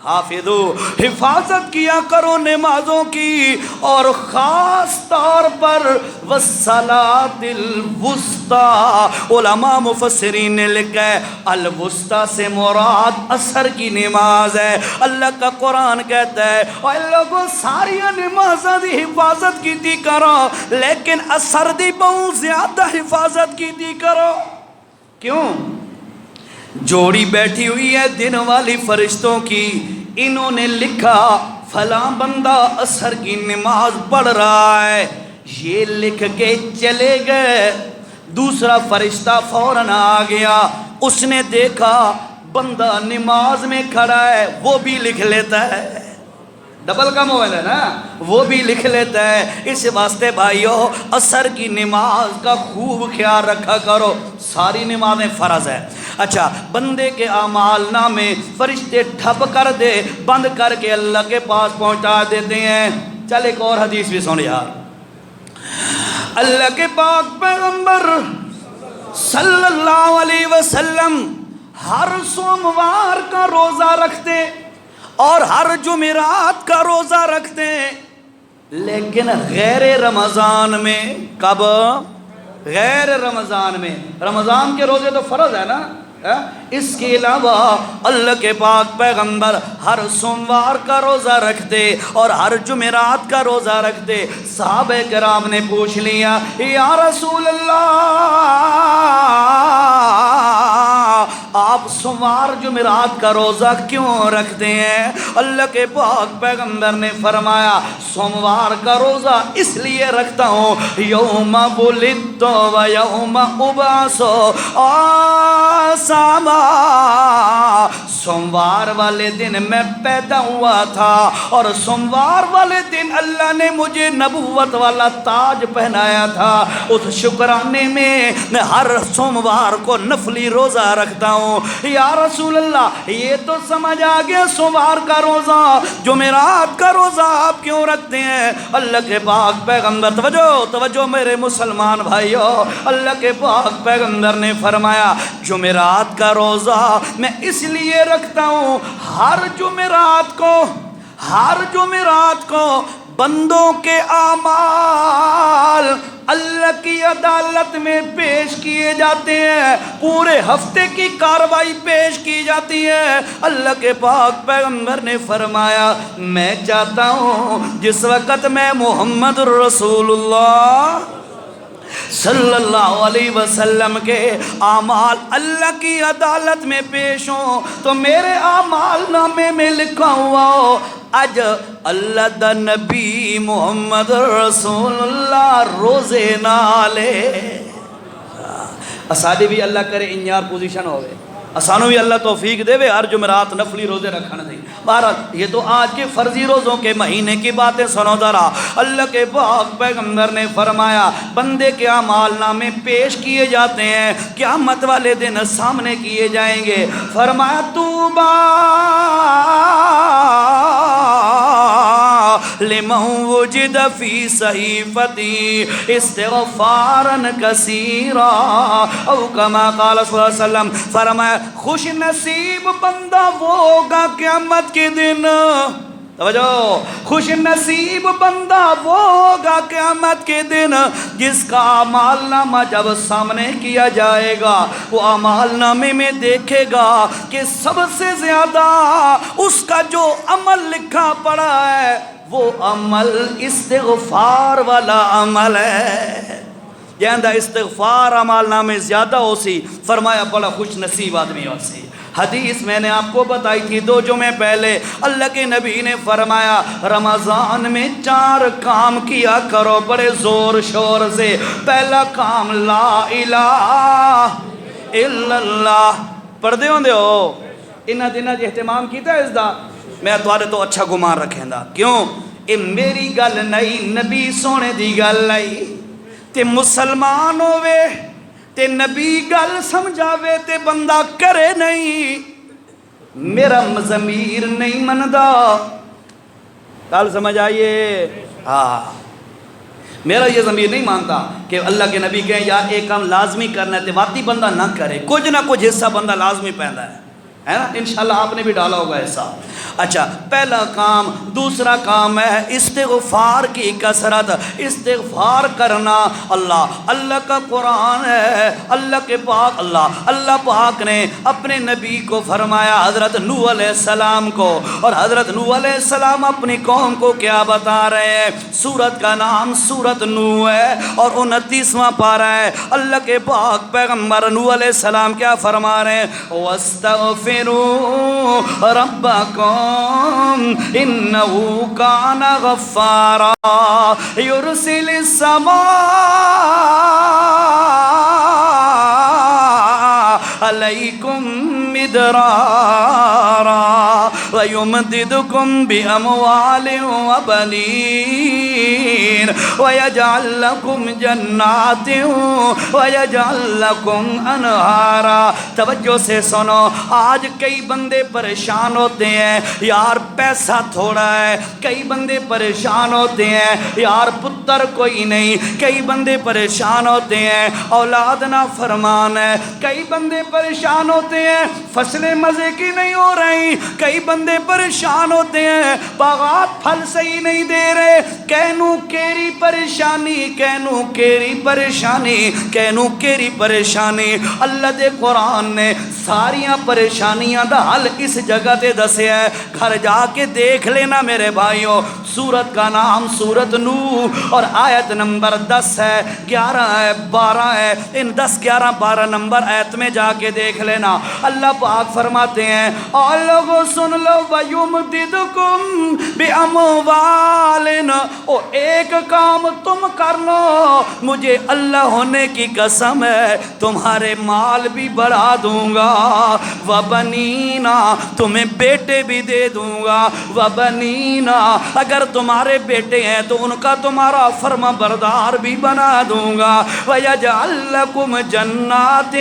حافظو حفاظت کیا کرو نمازوں کی، اور خاص طور پر والصلاۃ الوسطی، علماء مفسرین نے لکھا ہے الوسطی سے مراد عصر کی نماز ہے۔ اللہ کا قرآن کہتا ہے اے لوگوں ساری نمازوں دی حفاظت کی دی کرو لیکن عصر دی بہت زیادہ حفاظت کی دی کرو۔ کیوں؟ جوڑی بیٹھی ہوئی ہے دن والی فرشتوں کی، انہوں نے لکھا فلاں بندہ عصر کی نماز پڑھ رہا ہے، یہ لکھ کے چلے گئے، دوسرا فرشتہ فوراً آ گیا، اس نے دیکھا بندہ نماز میں کھڑا ہے، وہ بھی لکھ لیتا ہے، ڈبل کا موبائل ہے نا، وہ بھی لکھ لیتا ہے۔ اس واسطے بھائیو عصر کی نماز کا خوب خیال رکھا کرو، ساری نمازیں فرض ہے۔ اچھا بندے کے اعمال نامے فرشتے ٹھپ کر دے بند کر کے اللہ کے پاس پہنچا دیتے ہیں۔ چل ایک اور حدیث بھی سن یار، اللہ کے پاک پیغمبر صلی اللہ علیہ وسلم ہر سوموار کا روزہ رکھتے اور ہر جمعرات کا روزہ رکھتے ہیں، لیکن غیر رمضان میں۔ کب؟ غیر رمضان میں۔ رمضان کے روزے تو فرض ہے نا، اس کے علاوہ اللہ کے پاک پیغمبر ہر سوموار کا روزہ رکھتے اور ہر جمعرات کا روزہ رکھتے۔ صحابہ کرام نے پوچھ لیا یا رسول اللہ آپ سوموار سوموار جمعرات کا روزہ کیوں رکھتے ہیں؟ اللہ کے پاک پیغمبر نے فرمایا سوموار کا روزہ اس لیے رکھتا ہوں یوم ولدت و یوم ابعث آساما، سوموار والے دن میں پیدا ہوا تھا اور سوموار والے دن اللہ نے مجھے نبوت والا تاج پہنایا تھا۔ اس شکرانے میں ہر سوموار کو نفلی روزہ رکھتا ہوں۔ یا رسول اللہ یہ تو سمجھ آ گیا سوموار کا روزہ، جمعرات کا روزہ آپ کیوں رکھتے ہیں؟ اللہ کے پاک پیغمبر، توجہ میرے مسلمان بھائیو، اللہ کے پاک پیغمبر نے فرمایا جمعرات کا روزہ میں اس لیے رکھتا ہوں ہر جمعرات کو بندوں کے اعمال اللہ کی عدالت میں پیش کیے جاتے ہیں، پورے ہفتے کی کارروائی پیش کی جاتی ہے۔ اللہ کے پاک پیغمبر نے فرمایا میں چاہتا ہوں جس وقت میں محمد الرسول اللہ صلی اللہ علیہ وسلم کے اعمال اللہ کی عدالت میں پیش ہوں تو میرے اعمال نامے میں لکھا ہوا ہو اج اللہ دا نبی محمد رسول اللہ روزے نالے۔ اساڈی بھی اللہ کرے انیار پوزیشن ہوئے، اسانو بھی اللہ توفیق دے ہر جمعرات نفلی روزے رکھنا دیں۔ بہرحال یہ تو آج کے فرضی روزوں کے مہینے کی باتیں سنو ذرا۔ اللہ کے پاک پیغمبر نے فرمایا بندے کے اعمال نامے پیش کیے جاتے ہیں، قیامت والے دن سامنے کیے جائیں گے۔ فرمایا توبہ لمن وجد فی صحیفتی استغفارا کثیرا او کما قال صلی اللہ علیہ وسلم، فرمایا خوش نصیب بندہ وہ ہوگا قیامت کے دن، توجہ، خوش نصیب بندہ وہ ہوگا قیامت کے دن جس کا اعمال نامہ جب سامنے کیا جائے گا وہ اعمال نامے میں دیکھے گا کہ سب سے زیادہ اس کا جو عمل لکھا پڑا ہے وہ عمل استغفار والا عمل ہے۔ جہاں استغفار عمال نامے زیادہ ہو سی، فرمایا بڑا خوش نصیب آدمی ہو سی۔ حدیث میں نے آپ کو بتائی تھی 2 جمعے پہلے، اللہ کے نبی نے فرمایا رمضان میں 4 کام کیا کرو بڑے زور شور سے۔ پہلا کام لا الہ الا اللہ، پڑھدے ہوندے ہو انہاں دناں اہتمام کیتا ہے اس دا؟ میں تواڈے تو اچھا گمان رکھیندا، کیوں اے میری گل نہیں نبی سونے دی گل نہیں، تے مسلمان ہوئے تے نبی گل سمجھاوے تے بندہ کرے نہیں، میرا ضمیر نہیں مندا، گل سمجھ آئیے؟ ہاں میرا یہ ضمیر نہیں مانتا کہ اللہ کے نبی کہیں یار ایک کام لازمی کرنا ہے تے واقعی بندہ نہ کرے، کچھ نہ کچھ حصہ بندہ لازمی پہندا ہے نا؟ انشاءاللہ آپ نے بھی ڈالا ہوگا ایسا۔ اچھا پہلا کام، دوسرا کام ہے استغفار کی کثرت، استغفار کرنا۔ اللہ کا قرآن ہے، اللہ کے پاک اللہ پاک نے اپنے نبی کو فرمایا حضرت نوح علیہ السلام کو، اور حضرت نوح علیہ السلام اپنی قوم کو کیا بتا رہے ہیں؟ سورت کا نام سورت نوح ہے اور 29واں پارہ ہے۔ اللہ کے پاک پیغمبر نوح علیہ السلام کیا فرما رہے ہیں؟ وَاسْتَغْفِرُوا رَبَّكُمْ إِنَّهُ كَانَ غَفَّارًا يُرْسِلِ السَّمَاءَ عَلَيْكُمْ مِدْرَارًا وَيُمْدِدْكُمْ بِأَمْوَالٍ وَبَنِينَ وَيَجْعَلْ لَكُمْ جَنَّاتٍ وَيَجْعَلْ لَكُمْ أَنْهَارًا۔ توجہ سے سنو، آج کئی بندے پریشان ہوتے ہیں یار پیسہ تھوڑا ہے، کئی بندے پریشان ہوتے ہیں یار پتر کوئی نہیں، کئی بندے پریشان ہوتے ہیں اولاد نافرمان ہے، کئی بندے پریشان ہوتے ہیں فصلیں مزے کی نہیں ہو رہی، کئی بندے بندے پریشان ہوتے ہیں، باغات پھل صحیح نہیں دے رہے، کینوں کیری پریشانی، کینوں کیری پریشانی، کینوں کیری پریشانی۔ اللہ دے قرآن نے ساریاں پریشانیاں دا حل اس جگہ تے دسیا ہے، گھر جا کے دیکھ لینا میرے بھائیوں۔ سورت کا نام سورت نور اور آیت نمبر 10 ہے، 11 ہے، 12 ہے، ان 10 11 12 نمبر آیت میں جا کے دیکھ لینا۔ اللہ پاک فرماتے ہیں اور لوگوں سن لو وَيُمْدِدُكُمْ بِأَمْوَالٍ، او ایک کام تم کر لو، مجھے اللہ ہونے کی قسم ہے تمہارے مال بھی بڑھا دوں گا، وَبَنِينَ تمہیں بیٹے بھی دے دوں گا، وَبَنِينَ اگر تمہارے بیٹے ہیں تو ان کا تمہارا فرما بردار بھی بنا دوں گا، وَيَجْعَلْ لَكُمْ جَنَّاتٍ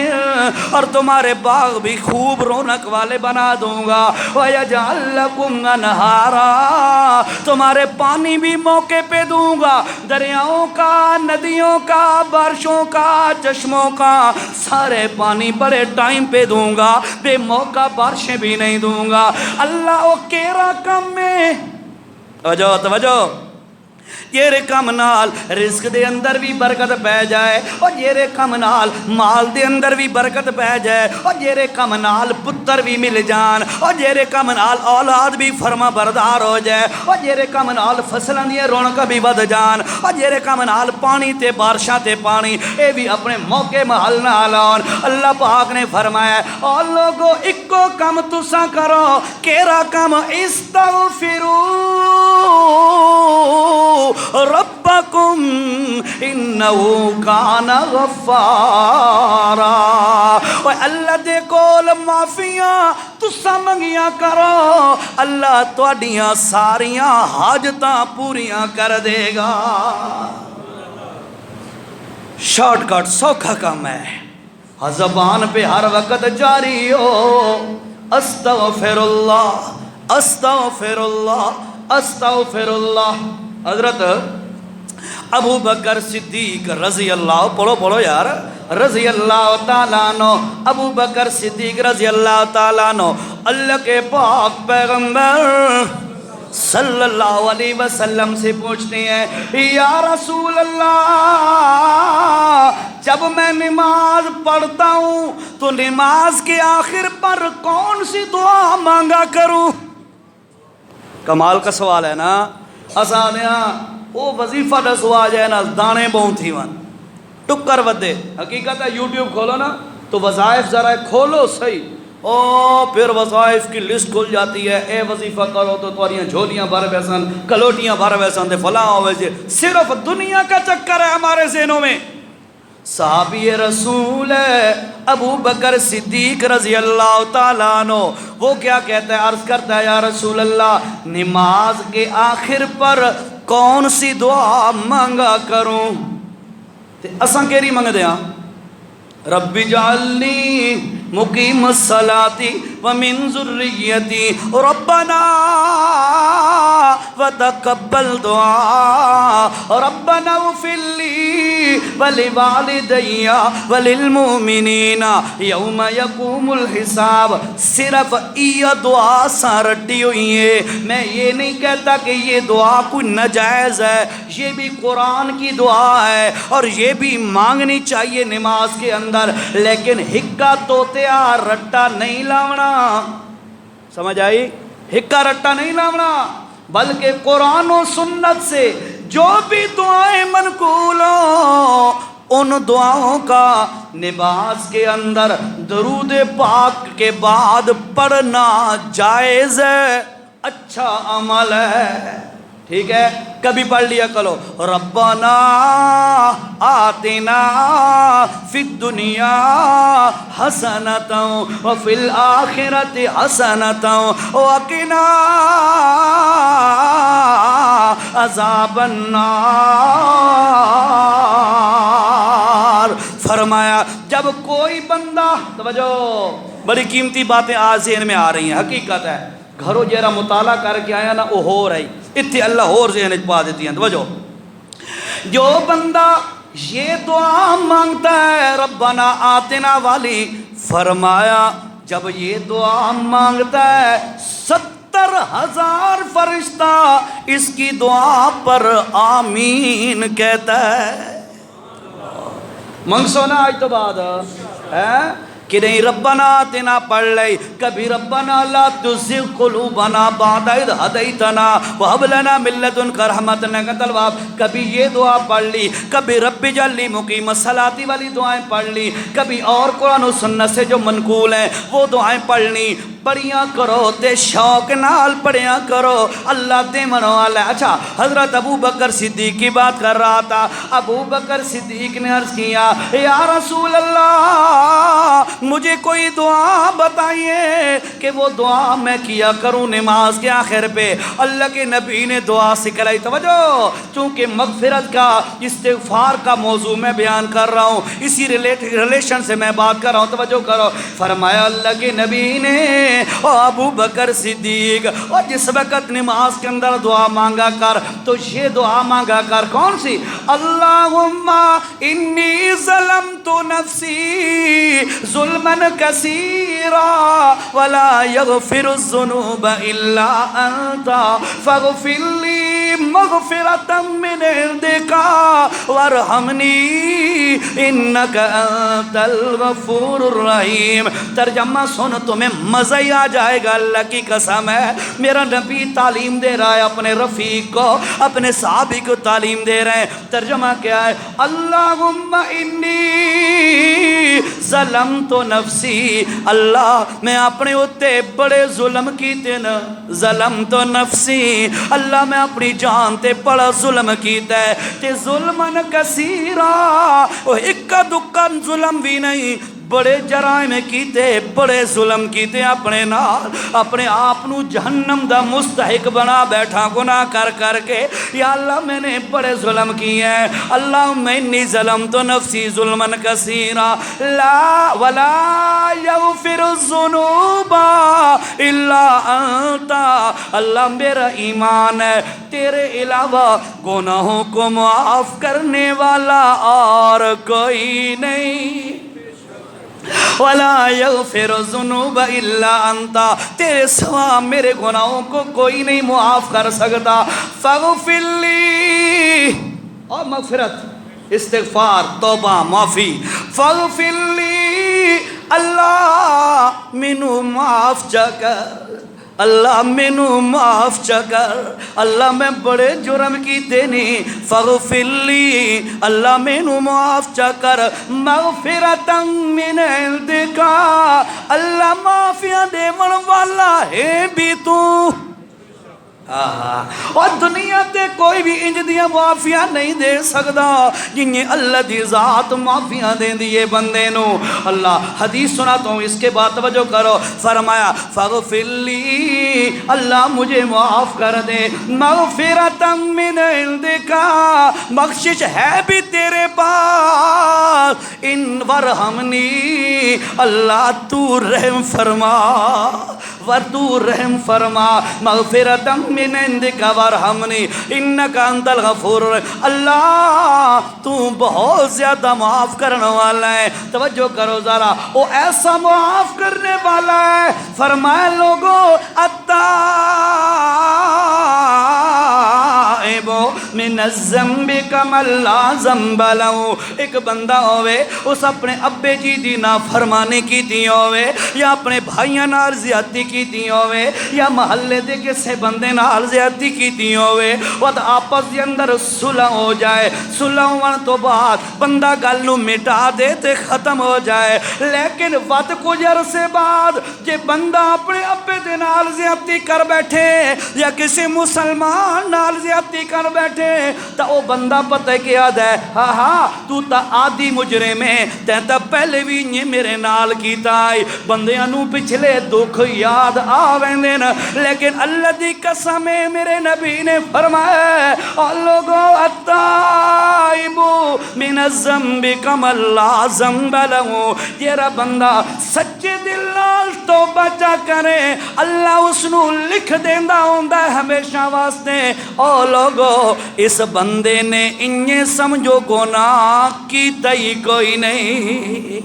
اور تمہارے باغ بھی خوب رونق والے بنا دوں گا، وَيَجْعَلْ لَكُمْ أَنْهَارًا تمہارے پانی بھی موقع پہ دوں گا، دریاؤں کا، ندیوں کا، بارشوں کا، چشموں کا، سارے پانی بڑے ٹائم پہ دوں گا، بے موقع بارشیں بھی نہیں دوں گا۔ اللہ او کیرا کم میں توجہ توجہ، یہ رقم نال رزق دے اندر بھی برکت پہ جائے، اور یہ رقم نال مال دے اندر بھی برکت پہ جائے، اور یہ رقم نال پتر بھی مل جان، اور یہ رقم نال اولاد بھی فرما بردار ہو جائے، اور یہ رقم نال فصلاں دی رونق بھی ود جان، اور یہ رقم نال پانی تے بارشاں تے پانی اے بھی اپنے موقع محل نال آن۔ اللہ پاک نے فرمایا اور لوگو اکو کم تساں کرو، کیرا کم استغفروا ربکم انہو کان غفارا، اور اللہ دے کول معافیاں تساں منگیاں کرو، اللہ تواڈیاں ساریاں حاجتاں پوریاں کر دے گا۔ شارٹ کٹ سوکھا کام ہے، زبان پہ ہر وقت جاری ہو استغفر اللہ استغفر اللہ استغفر اللہ۔ حضرت ابو بکر صدیق رضی اللہ، پڑھو پڑھو یار، رضی اللہ تعالیٰ عنہ، ابو بکر صدیق رضی اللہ تعالیٰ عنہ اللہ کے پاک پیغمبر صلی اللہ علیہ وسلم سے پوچھتے ہیں یا رسول اللہ، جب میں نماز پڑھتا ہوں تو نماز کے آخر پر کون سی دعا مانگا کروں؟ کمال کا سوال ہے نا۔ اسانیاں وہ وظیفہ دسو آ جائے نا دانے بہن تھی ون ٹکر ودے، حقیقت ہے یوٹیوب کھولو نا تو وظائف ذرا کھولو صحیح، او پھر وظائف کی لسٹ کھل جاتی ہے، اے وظیفہ کرو تو تمہاریاں جھولیاں بھر ویسن، کلوٹیاں بھر ویسن، دے فلاں ہوئے جے، صرف دنیا کا چکر ہے ہمارے ذہنوں میں۔ صحابی رسول ہے ابو بکر صدیق رضی اللہ تعالیٰ عنہ، وہ کیا کہتا ہے، عرض کرتا ہے یا رسول اللہ نماز کے آخر پر کون سی دعا مانگا کروں؟ تے اساں کیری منگ دیا، رب اجعلنی مقیم الصلاة ومن ذریتی ربنا وتقبل دعا ربنا اغفر لی ولوالدی وللمؤمنین یوم یقوم الحساب۔ صرف یہ دعا سارٹی ہوئی ہے، میں یہ نہیں کہتا کہ یہ دعا کوئی ناجائز ہے، یہ بھی قرآن کی دعا ہے اور یہ بھی مانگنی چاہیے نماز کے اندر، لیکن ہکا توتیا رٹا نہیں لاونا، سمجھ آئی؟ ہکا رٹا نہیں لاونا، بلکہ قرآن و سنت سے جو بھی دعائیں منقول ہوں ان دعاؤں کا نماز کے اندر درود پاک کے بعد پڑھنا جائز ہے، اچھا عمل ہے، ٹھیک ہے؟ کبھی پڑھ لیا کرو ربنا آتنا فی الدنیا حسنۃ وفی الآخرۃ حسنۃ وقنا عذاب النار۔ فرمایا جب کوئی بندہ، توجہ بڑی قیمتی باتیں آج ذہن میں آ رہی ہیں، حقیقت ہے، گھروں جیرا مطالعہ کر کے آیا نا وہ ہو رہی اتھے اللہ اور ذہن پا دیتی ہیں۔ توجہ، جو بندہ یہ دعا مانگتا ہے ربنا آتنا والی، فرمایا جب یہ دعا مانگتا ہے 70 70,000 فرشتہ اس کی دعا پر آمین کہتا ہے۔ منگسو نا آج تو بعد ہے کہ نہیں ربنا آتنا پڑھ لے، کبھی ربنا لا تزغ قلوبنا بعد اذ ہدیتنا وہب لنا من لدنک رحمۃ انک انت الوہاب، کبھی یہ دعا پڑھ لی، کبھی رب اجعل لی مقیم الصلاۃ والی دعائیں پڑھ لی، کبھی اور قرآن و سنت سے جو منقول ہیں وہ دعائیں پڑھ لی، پڑھیاں کرو تے شوق نال پڑھیاں کرو، اللہ دے منو والا۔ اچھا حضرت ابو بکر صدیق کی بات کر رہا تھا، ابو بکر صدیق نے عرض کیا یا رسول اللہ مجھے کوئی دعا بتائیے کہ وہ دعا میں کیا کروں نماز کے آخر پہ۔ اللہ کے نبی نے دعا سکھلائی، توجہ، چونکہ مغفرت کا استغفار کا موضوع میں بیان کر رہا ہوں، اسی ریلیشن سے میں بات کر رہا ہوں، توجہ کرو۔ فرمایا اللہ کے نبی نے اور ابو بکر صدیق اور جس وقت نماز کے اندر دعا مانگا کر تو یہ دعا مانگا کر، کون سی؟ اللہم انی ظلمت نفسی ظلما کثیرا ولا یغفر الذنوب الا انت فاغفر لی مغفرۃ من عندک وارحمنی انک انت الغفور الرحیم۔ ترجمہ سن تمہیں مزہ ہی آ جائے گا، اللہ کی قسم ہے، میرا نبی تعلیم دے رہا ہے اپنے رفیق کو، اپنے صحابی کو تعلیم دے رہے ہیں۔ ترجمہ کیا ہے؟ اللہم انی ظلمت نفسی، اللہ میں اپنے اتے بڑے ظلم کیتے نا، ظلمت نفسی، اللہ میں اپنی جان تے بڑا ظلم کیتا ہے، تے ظلمن کثیرا، اکا دکا ظلم بھی نہیں، بڑے جرائم کیتے، بڑے ظلم کیتے، اپنے نال اپنے آپ نو جہنم دا مستحق بنا بیٹھا گناہ کر کر کے۔ یا اللہ میں نے بڑے ظلم کیے ہیں، اللہم انی ظلمت نفسی ظلما کثیرا لا ولا یغفر الذنوب الا انت، اللہ میرا ایمان ہے تیرے علاوہ گناہوں کو معاف کرنے والا اور کوئی نہیں، وَلَا يَغْفِرُ الذُّنُوبَ إِلَّا أَنْتَ، تیرے سوا میرے گناہوں کو کوئی نہیں معاف کر سکتا۔ فَغْفِرْ لِي، اور مغفرت، استغفار، توبہ، معافی۔ فَغْفِرْ لِي، اللہ مینوں معاف چا کر، اللہ مینوں معاف چا کر، اللہ میں بڑے جرم کیتے نہیں، فغفر لی، اللہ مینوں معاف چا کر، مغفرتا من عندک، اللہ معافیاں دیون والا ہے بھی تو، اور دنیا تے کوئی بھی انج دیاں معافیاں نہیں دے سکدا جنہیں اللہ دی ذات معافیاں دے دیئے بندے نو۔ اللہ حدیث سناتا ہوں، اس کے بعد توجہ کرو، فرمایا فاغفر لی، اللہ مجھے معاف کر دے، مغفرتا من عندک، بخشش ہے بھی تیرے پاس، ان ورحمنی، اللہ تو رحم فرما، تو رحم فرما، مغفرتا من عندک ورحمنی انک انت الغفور، اللہ تو بہت زیادہ معاف کرنے والا ہے۔ توجہ کرو ذرا، وہ ایسا معاف کرنے والا ہے، فرمایا لوگوں التائب من الذنب کمن لا ذنب لہ، ایک بندہ ہوئے اس اپنے ابے جی دی نافرمانی کی دی ہوئے، یا اپنے بھائیاں نال زیادتی کی دی ہوئے، یا محلے دے کسے بندے نال زیادتی کی دی ہوئے، وقت آپس دے اندر صلح ہو جائے، صلح ہونے تو بعد بندہ گل نو مٹا دے تے ختم ہو جائے، لیکن وقت کچھ عرصے بعد جے بندہ اپنے ابے دے نال زیادتی کر بیٹھے یا کسی مسلمان نال زیادتی کر بیٹھے تا او بندہ پتہ کیا دے، ہاں ہاں تو تا آدھی مجرم ہے، تینتا پہلے بھی یہ میرے نال کیتا ہے، بندیاں نو پچھلے دکھ یاد آویں نا، لیکن اللہ دی قسم ہے میرے نبی نے فرمایا اور لوگوں التائب من الذنب کمن لا ذنب لہ، یہ بندہ سچے دل نال توبہ چا کرے اللہ اس نو لکھ دیندا ہوندا ہے ہمیشہ واسطے۔ او لوگو اس بندے نے انہیں سمجھو گناہ کیتا ہی کوئی نہیں،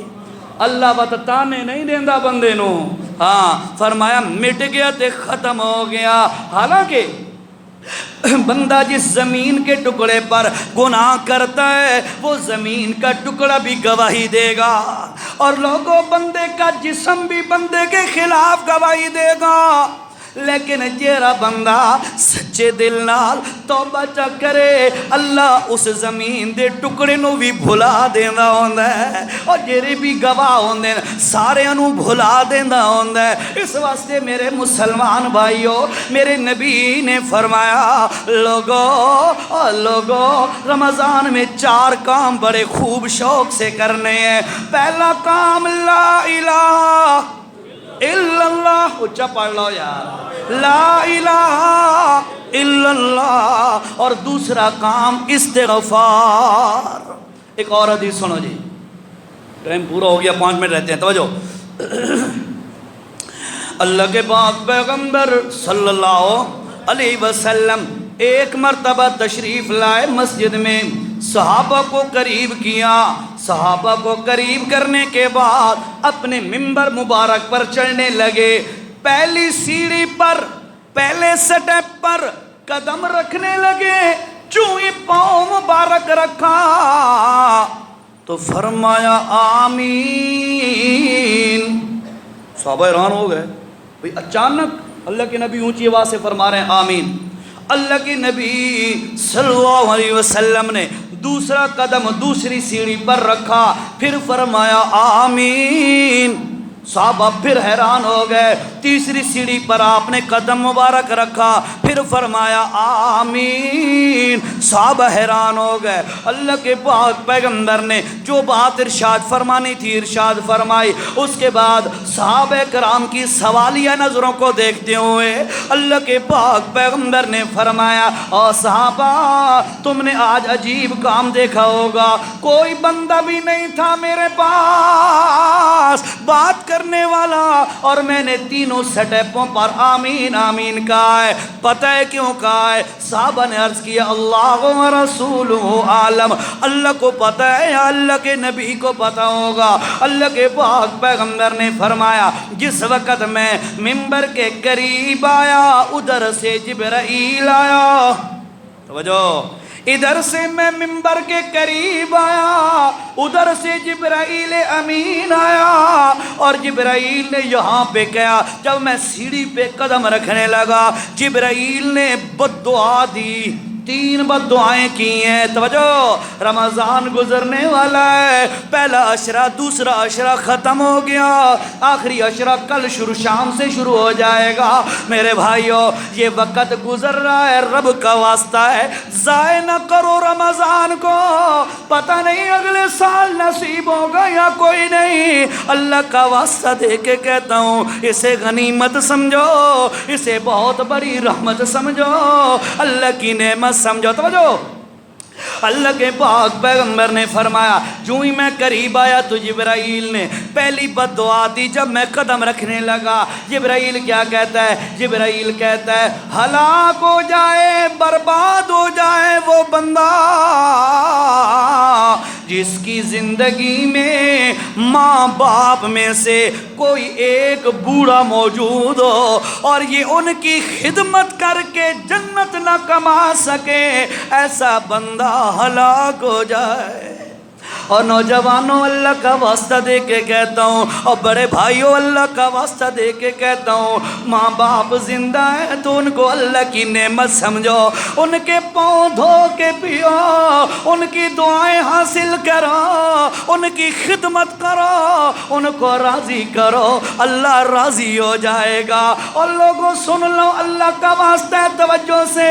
اللہ وقت تانے نہیں دیندا بندے نو، ہاں فرمایا مٹ گیا تے ختم ہو گیا۔ حالانکہ بندہ جس زمین کے ٹکڑے پر گناہ کرتا ہے وہ زمین کا ٹکڑا بھی گواہی دے گا، اور لوگوں بندے کا جسم بھی بندے کے خلاف گواہی دے گا، لیکن جیڑا بندہ سچے دل نال توبہ چا کرے اللہ اس زمین دے ٹکڑے نو بھی بھلا دیندا ہوندا ہے، اور جیڑے بھی گواہ ہوندے سارے نو بھلا دیندا ہوندا ہے۔ اس واسطے میرے مسلمان بھائیو، میرے نبی نے فرمایا لوگو رمضان میں 4 کام بڑے خوب شوق سے کرنے ہیں۔ پہلا کام لا الہ الا اللہ، اچھا پڑھ لو یار، لا الہ الا اللہ، اور دوسرا کام استغفار۔ ایک اور حدیث سنو جی، ٹائم پورا ہو گیا، 5 منٹ رہتے ہیں، توجہ۔ اللہ کے پاک پیغمبر صلی اللہ علیہ وسلم ایک مرتبہ تشریف لائے مسجد میں، صحابہ کو قریب کیا، صحابہ کو قریب کرنے کے بعد اپنے منبر مبارک پر چڑھنے لگے۔ پہلی سیڑھی پر، پہلے سٹیپ پر قدم رکھنے لگے، چوں ہی پاؤں مبارک رکھا تو فرمایا آمین۔ صحابہ حیران ہو گئے، بھئی اچانک اللہ کے نبی اونچی آواز سے فرما رہے ہیں آمین۔ اللہ کے نبی صلی اللہ علیہ وسلم نے دوسرا قدم دوسری سیڑھی پر رکھا، پھر فرمایا آمین۔ صحابہ پھر حیران ہو گئے، تیسری سیڑھی پر آپ نے قدم مبارک رکھا، پھر فرمایا آمین۔ صحابہ حیران ہو گئے، اللہ کے پاک پیغمبر نے جو بات ارشاد فرمانی تھی ارشاد فرمائی۔ اس کے بعد صحابہ کرام کی سوالیہ نظروں کو دیکھتے ہوئے اللہ کے پاک پیغمبر نے فرمایا او صحابہ تم نے آج عجیب کام دیکھا ہوگا، کوئی بندہ بھی نہیں تھا میرے پاس بات کرنے والا، اور میں نے تینوں سٹیپوں پر آمین آمین کہا ہے۔ پتہ ہے کیوں کہا ہے؟ صحابہ نے عرض کیا اللہ و رسولہ عالم، اللہ کو پتہ ہے یا اللہ کے نبی کو پتہ ہوگا؟ اللہ کے پاک پیغمبر نے فرمایا جس وقت میں منبر کے قریب آیا ادھر سے جبرائیل آیا، توجہ، ادھر سے میں منبر کے قریب آیا ادھر سے جبرائیل امین آیا، اور جبرائیل نے یہاں پہ کیا، جب میں سیڑھی پہ قدم رکھنے لگا جبرائیل نے بد دعا دی، 3 بد دعائیں کی ہیں۔ توجہ، رمضان گزرنے والا ہے، پہلا عشرہ دوسرا عشرہ ختم ہو گیا، آخری عشرہ کل شام سے شروع ہو جائے گا۔ میرے بھائیو یہ وقت گزر رہا ہے، رب کا واسطہ ہے ضائع نہ کرو رمضان کو، پتہ نہیں اگلے سال نصیب ہوگا یا کوئی نہیں۔ اللہ کا واسطہ دے کے کہتا ہوں اسے غنیمت سمجھو، اسے بہت بڑی رحمت سمجھو، اللہ کی نعمت سمجھو۔ توجہ، اللہ کے پاک پیغمبر نے فرمایا جو ہی میں قریب آیا تو جبرائیل نے پہلی بد دعا دی۔ جب میں قدم رکھنے لگا جبرائیل کیا کہتا ہے؟ جبرائیل کہتا ہے ہلاک ہو جائے برباد ہو جائے وہ بندہ جس کی زندگی میں ماں باپ میں سے کوئی ایک بوڑھا موجود ہو اور یہ ان کی خدمت کر کے جنت نہ کما سکے، ایسا بندہ ہلاک ہو جائے۔ اور نوجوانوں اللہ کا واسطہ دے کے کہتا ہوں، اور بڑے بھائیوں اللہ کا واسطہ دے کے کہتا ہوں، ماں باپ زندہ ہیں تو ان کو اللہ کی نعمت سمجھو، ان کے پاؤں دھو کے پیو، ان کی دعائیں حاصل کرو، ان کی خدمت کرو، ان کو راضی کرو، اللہ راضی ہو جائے گا۔ اور لوگوں سن لو اللہ کا واسطہ ہے توجہ سے،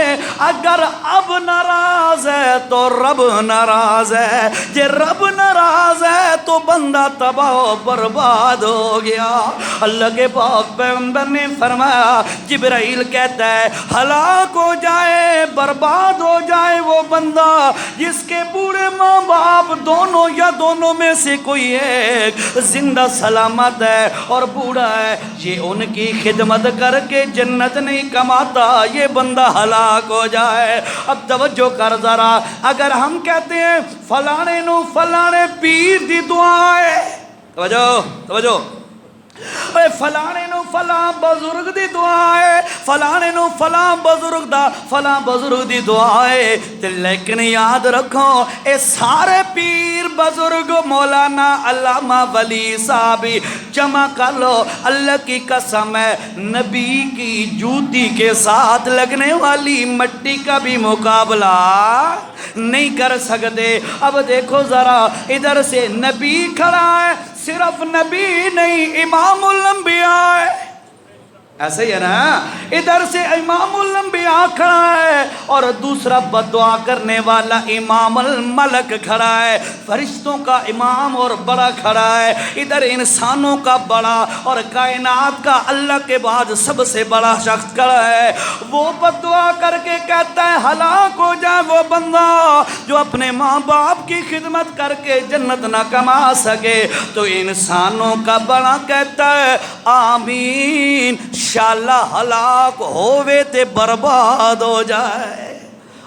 اگر اب ناراض ہے تو رب ناراض ہے، یہ رب ناراض ہے تو بندہ تباہ و برباد ہو گیا۔ اللہ کے پاک پیغمبر نے فرمایا جبرائیل کہتا ہے ہلاک ہو جائے برباد ہو جائے وہ بندہ جس کے بوڑھے ماں باپ دونوں یا دونوں میں سے کوئی ایک زندہ سلامت ہے اور بوڑھا ہے، یہ ان کی خدمت کر کے جنت نہیں کماتا، یہ بندہ ہلاک ہو جائے۔ اب توجہ کر ذرا، اگر ہم کہتے ہیں فلانے نو فلانے پیر دی دعا ہے، توجہ، اے فلانے نو فلاں بزرگ دی دعا ہے، فلانے نو فلاں بزرگ دا فلاں بزرگ دی دعا ہے، تے لیکن یاد رکھو اے سارے پیر بزرگ مولانا علامہ ولی صاحب جمع کر لو، اللہ کی قسم ہے نبی کی جوتی کے ساتھ لگنے والی مٹی کا بھی مقابلہ نہیں کر سکتے۔ اب دیکھو ذرا ادھر سے نبی کھڑا ہے، صرف نبی نہیں امام الانبیاء ہے، ایسے ہی ہے نا، ادھر سے امام الانبیاء کھڑا ہے اور دوسرا بددعا کرنے والا امام الملک کھڑا ہے، فرشتوں کا امام اور بڑا کھڑا ہے، ادھر انسانوں کا بڑا اور کائنات کا اللہ کے بعد سب سے بڑا شخص کھڑا ہے۔ وہ بددعا کر کے کہتا ہے ہلاک ہو جائے وہ بندہ جو اپنے ماں باپ کی خدمت کر کے جنت نہ کما سکے، تو انسانوں کا بڑا کہتا ہے آمین، انشاءاللہ ہلاک ہووے تے برباد ہو جائے۔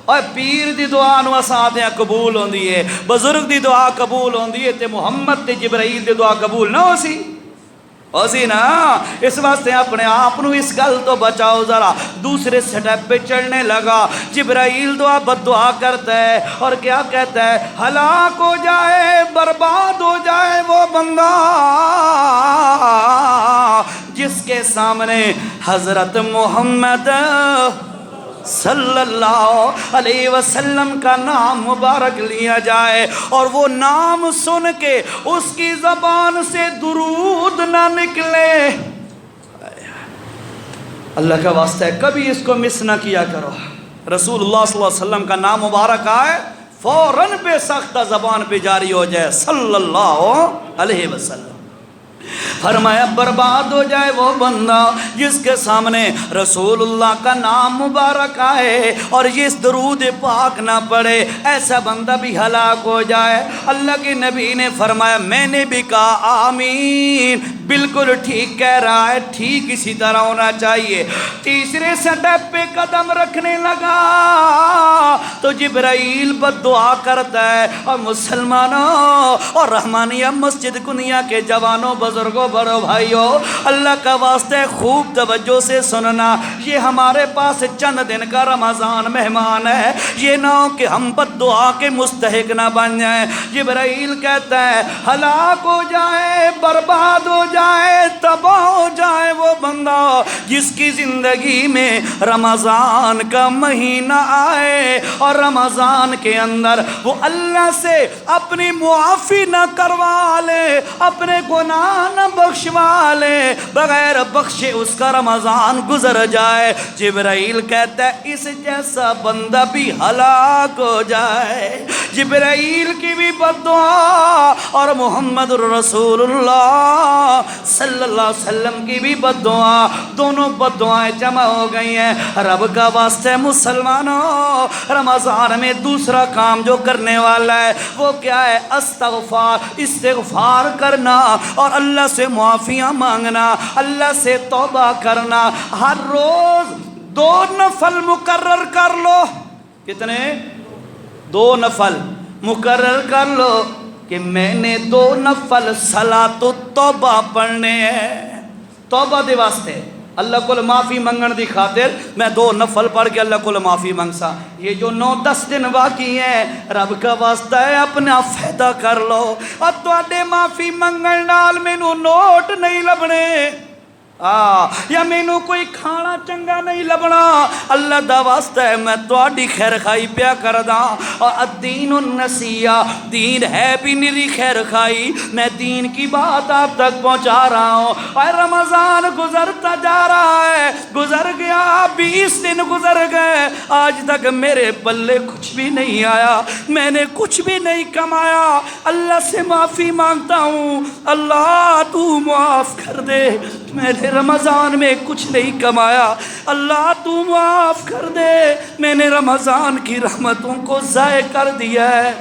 اور پیر دی دعا نو اساں تے قبول ہوندی ہے، بزرگ دی دعا قبول ہوندی ہے، تے محمد تے جبرائیل دی دعا قبول نہ ہو سی نا۔ اس واسطے اپنے آپ نو اس گل تو بچاؤ ذرا۔ دوسرے سٹیپ پہ چڑھنے لگا، جبرائیل دعا بد دعا کرتا ہے اور کیا کہتا ہے ہلاک ہو جائے برباد ہو جائے وہ بندہ جس کے سامنے حضرت محمد صلی اللہ علیہ وسلم کا نام مبارک لیا جائے اور وہ نام سن کے اس کی زبان سے درود نہ نکلے۔ اللہ کا واسطہ ہے کبھی اس کو مس نہ کیا کرو۔ رسول اللہ صلی اللہ علیہ وسلم کا نام مبارک آئے فوراً بے سختہ زبان پہ جاری ہو جائے صلی اللہ علیہ وسلم۔ فرمایا برباد ہو جائے وہ بندہ جس کے سامنے رسول اللہ کا نام مبارک آئے اور یہ درود پاک نہ پڑھے، ایسا بندہ بھی ہلاک ہو جائے۔ اللہ کے نبی نے فرمایا میں نے بھی کہا آمین، بالکل ٹھیک کہہ رہا ہے، ٹھیک اسی طرح ہونا چاہیے۔ تیسرے سٹیپ پہ قدم رکھنے لگا تو جبرائیل بد دعا کرتا ہے اور مسلمانوں اور رحمانیہ مسجد کنیا کے جوانوں بزرگوں بڑوں بھائیوں اللہ کا واسطہ خوب توجہ سے سننا، یہ ہمارے پاس چند دن کا رمضان مہمان ہے، یہ نہ ہو کہ ہم بد دعا کے مستحق نہ بن جائیں۔ جبرائیل کہتا ہے ہلاک ہو جائے برباد ہو جائے تباہ ہو جائے وہ بندہ جس کی زندگی میں رمضان کا مہینہ آئے اور رمضان کے اندر وہ اللہ سے اپنی معافی نہ کروا لے، اپنے گناہ نہ بخشوا لے، بغیر بخشے اس کا رمضان گزر جائے۔ جبرائیل کہتا ہے اس جیسا بندہ بھی ہلاک ہو جائے۔ جبرائیل کی بھی بد دعا اور محمد رسول اللہ صلی اللہ علیہ وسلم کی بھی بد دعا، دونوں بد دعائیں جمع ہو گئی ہیں۔ رب کا واسطہ مسلمانوں رمضان میں دوسرا کام جو کرنے والا ہے وہ کیا ہے؟ استغفار کرنا اور اللہ سے معافیاں مانگنا، اللہ سے توبہ کرنا۔ ہر روز 2 نفل مقرر کر لو۔ کتنے؟ 2 نفل مقرر کر لو کہ میں نے 2 نفل صلاۃ التوبہ پڑھنے ہیں، توبہ دے واسطے اللہ کو معافی منگن دی خاطر میں 2 نفل پڑھ کے اللہ کو معافی منگ سا۔ یہ جو 9-10 دن باقی ہیں رب کا واسطہ ہے اپنا فائدہ کر لو اور تواڈے معافی منگن نال مینوں نوٹ نہیں لبنے یا مینوں کوئی کھانا چنگا نہیں لبنا، اللہ دا واسطہ ہے میں تواڈی خیر خائی پیا کردا۔ اور الدین النصیحہ، دین ہے بھی نری خیر خائی، میں دین کی بات آپ تک پہنچا رہا ہوں۔ اور رمضان گزرتا جا رہا ہے، گزر گیا 20 دن گزر گئے، آج تک میرے پلے کچھ بھی نہیں آیا، میں نے کچھ بھی نہیں کمایا۔ اللہ سے معافی مانگتا ہوں اللہ تو معاف کر دے، میں نے رمضان میں کچھ نہیں کمایا، اللہ تو معاف کر دے، میں نے رمضان کی رحمتوں کو ضائع کر دیا ہے،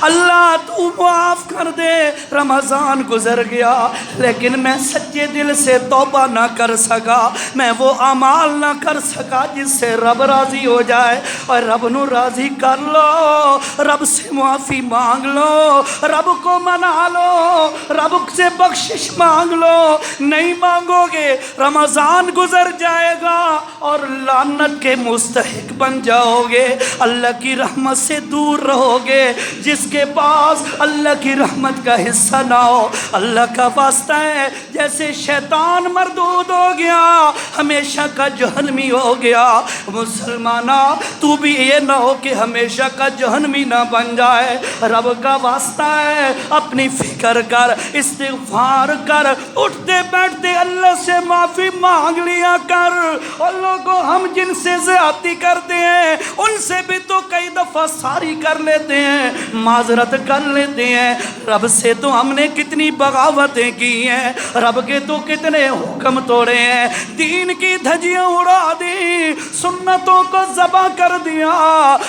اللہ تو معاف کر دے۔ رمضان گزر گیا لیکن میں سچے دل سے توبہ نہ کر سکا، میں وہ اعمال نہ کر سکا جس سے رب راضی ہو جائے۔ اور رب نو راضی کر لو، رب سے معافی مانگ لو، رب کو منا لو، رب سے بخشش مانگ لو، نہیں مانگو گے رمضان گزر جائے گا اور لعنت کے مستحق بن جاؤ گے، اللہ کی رحمت سے دور رہو گے۔ جس کے پاس اللہ کی رحمت کا حصہ نہ ہو، اللہ کا واسطہ ہے، جیسے شیطان مردود ہو گیا ہمیشہ کا جہنمی ہو گیا، مسلمانہ تو بھی یہ نہ ہو کہ ہمیشہ کا جہنمی نہ بن جائے۔ رب کا واسطہ ہے، اپنی فکر کر، استغفار کر، اٹھتے بیٹھتے اللہ سے معافی مانگ لیا کر۔ اور لوگوں ہم جن سے زیادتی کرتے ہیں ان سے بھی تو کئی دفعہ ساری کر لیتے ہیں، معذرت کر لیتے ہیں۔ رب سے تو ہم نے کتنی بغاوتیں کی ہیں، رب کے تو کتنے حکم توڑے ہیں، دین کی دھجیاں اڑا دی، سنتوں کو ذبح کر دیا،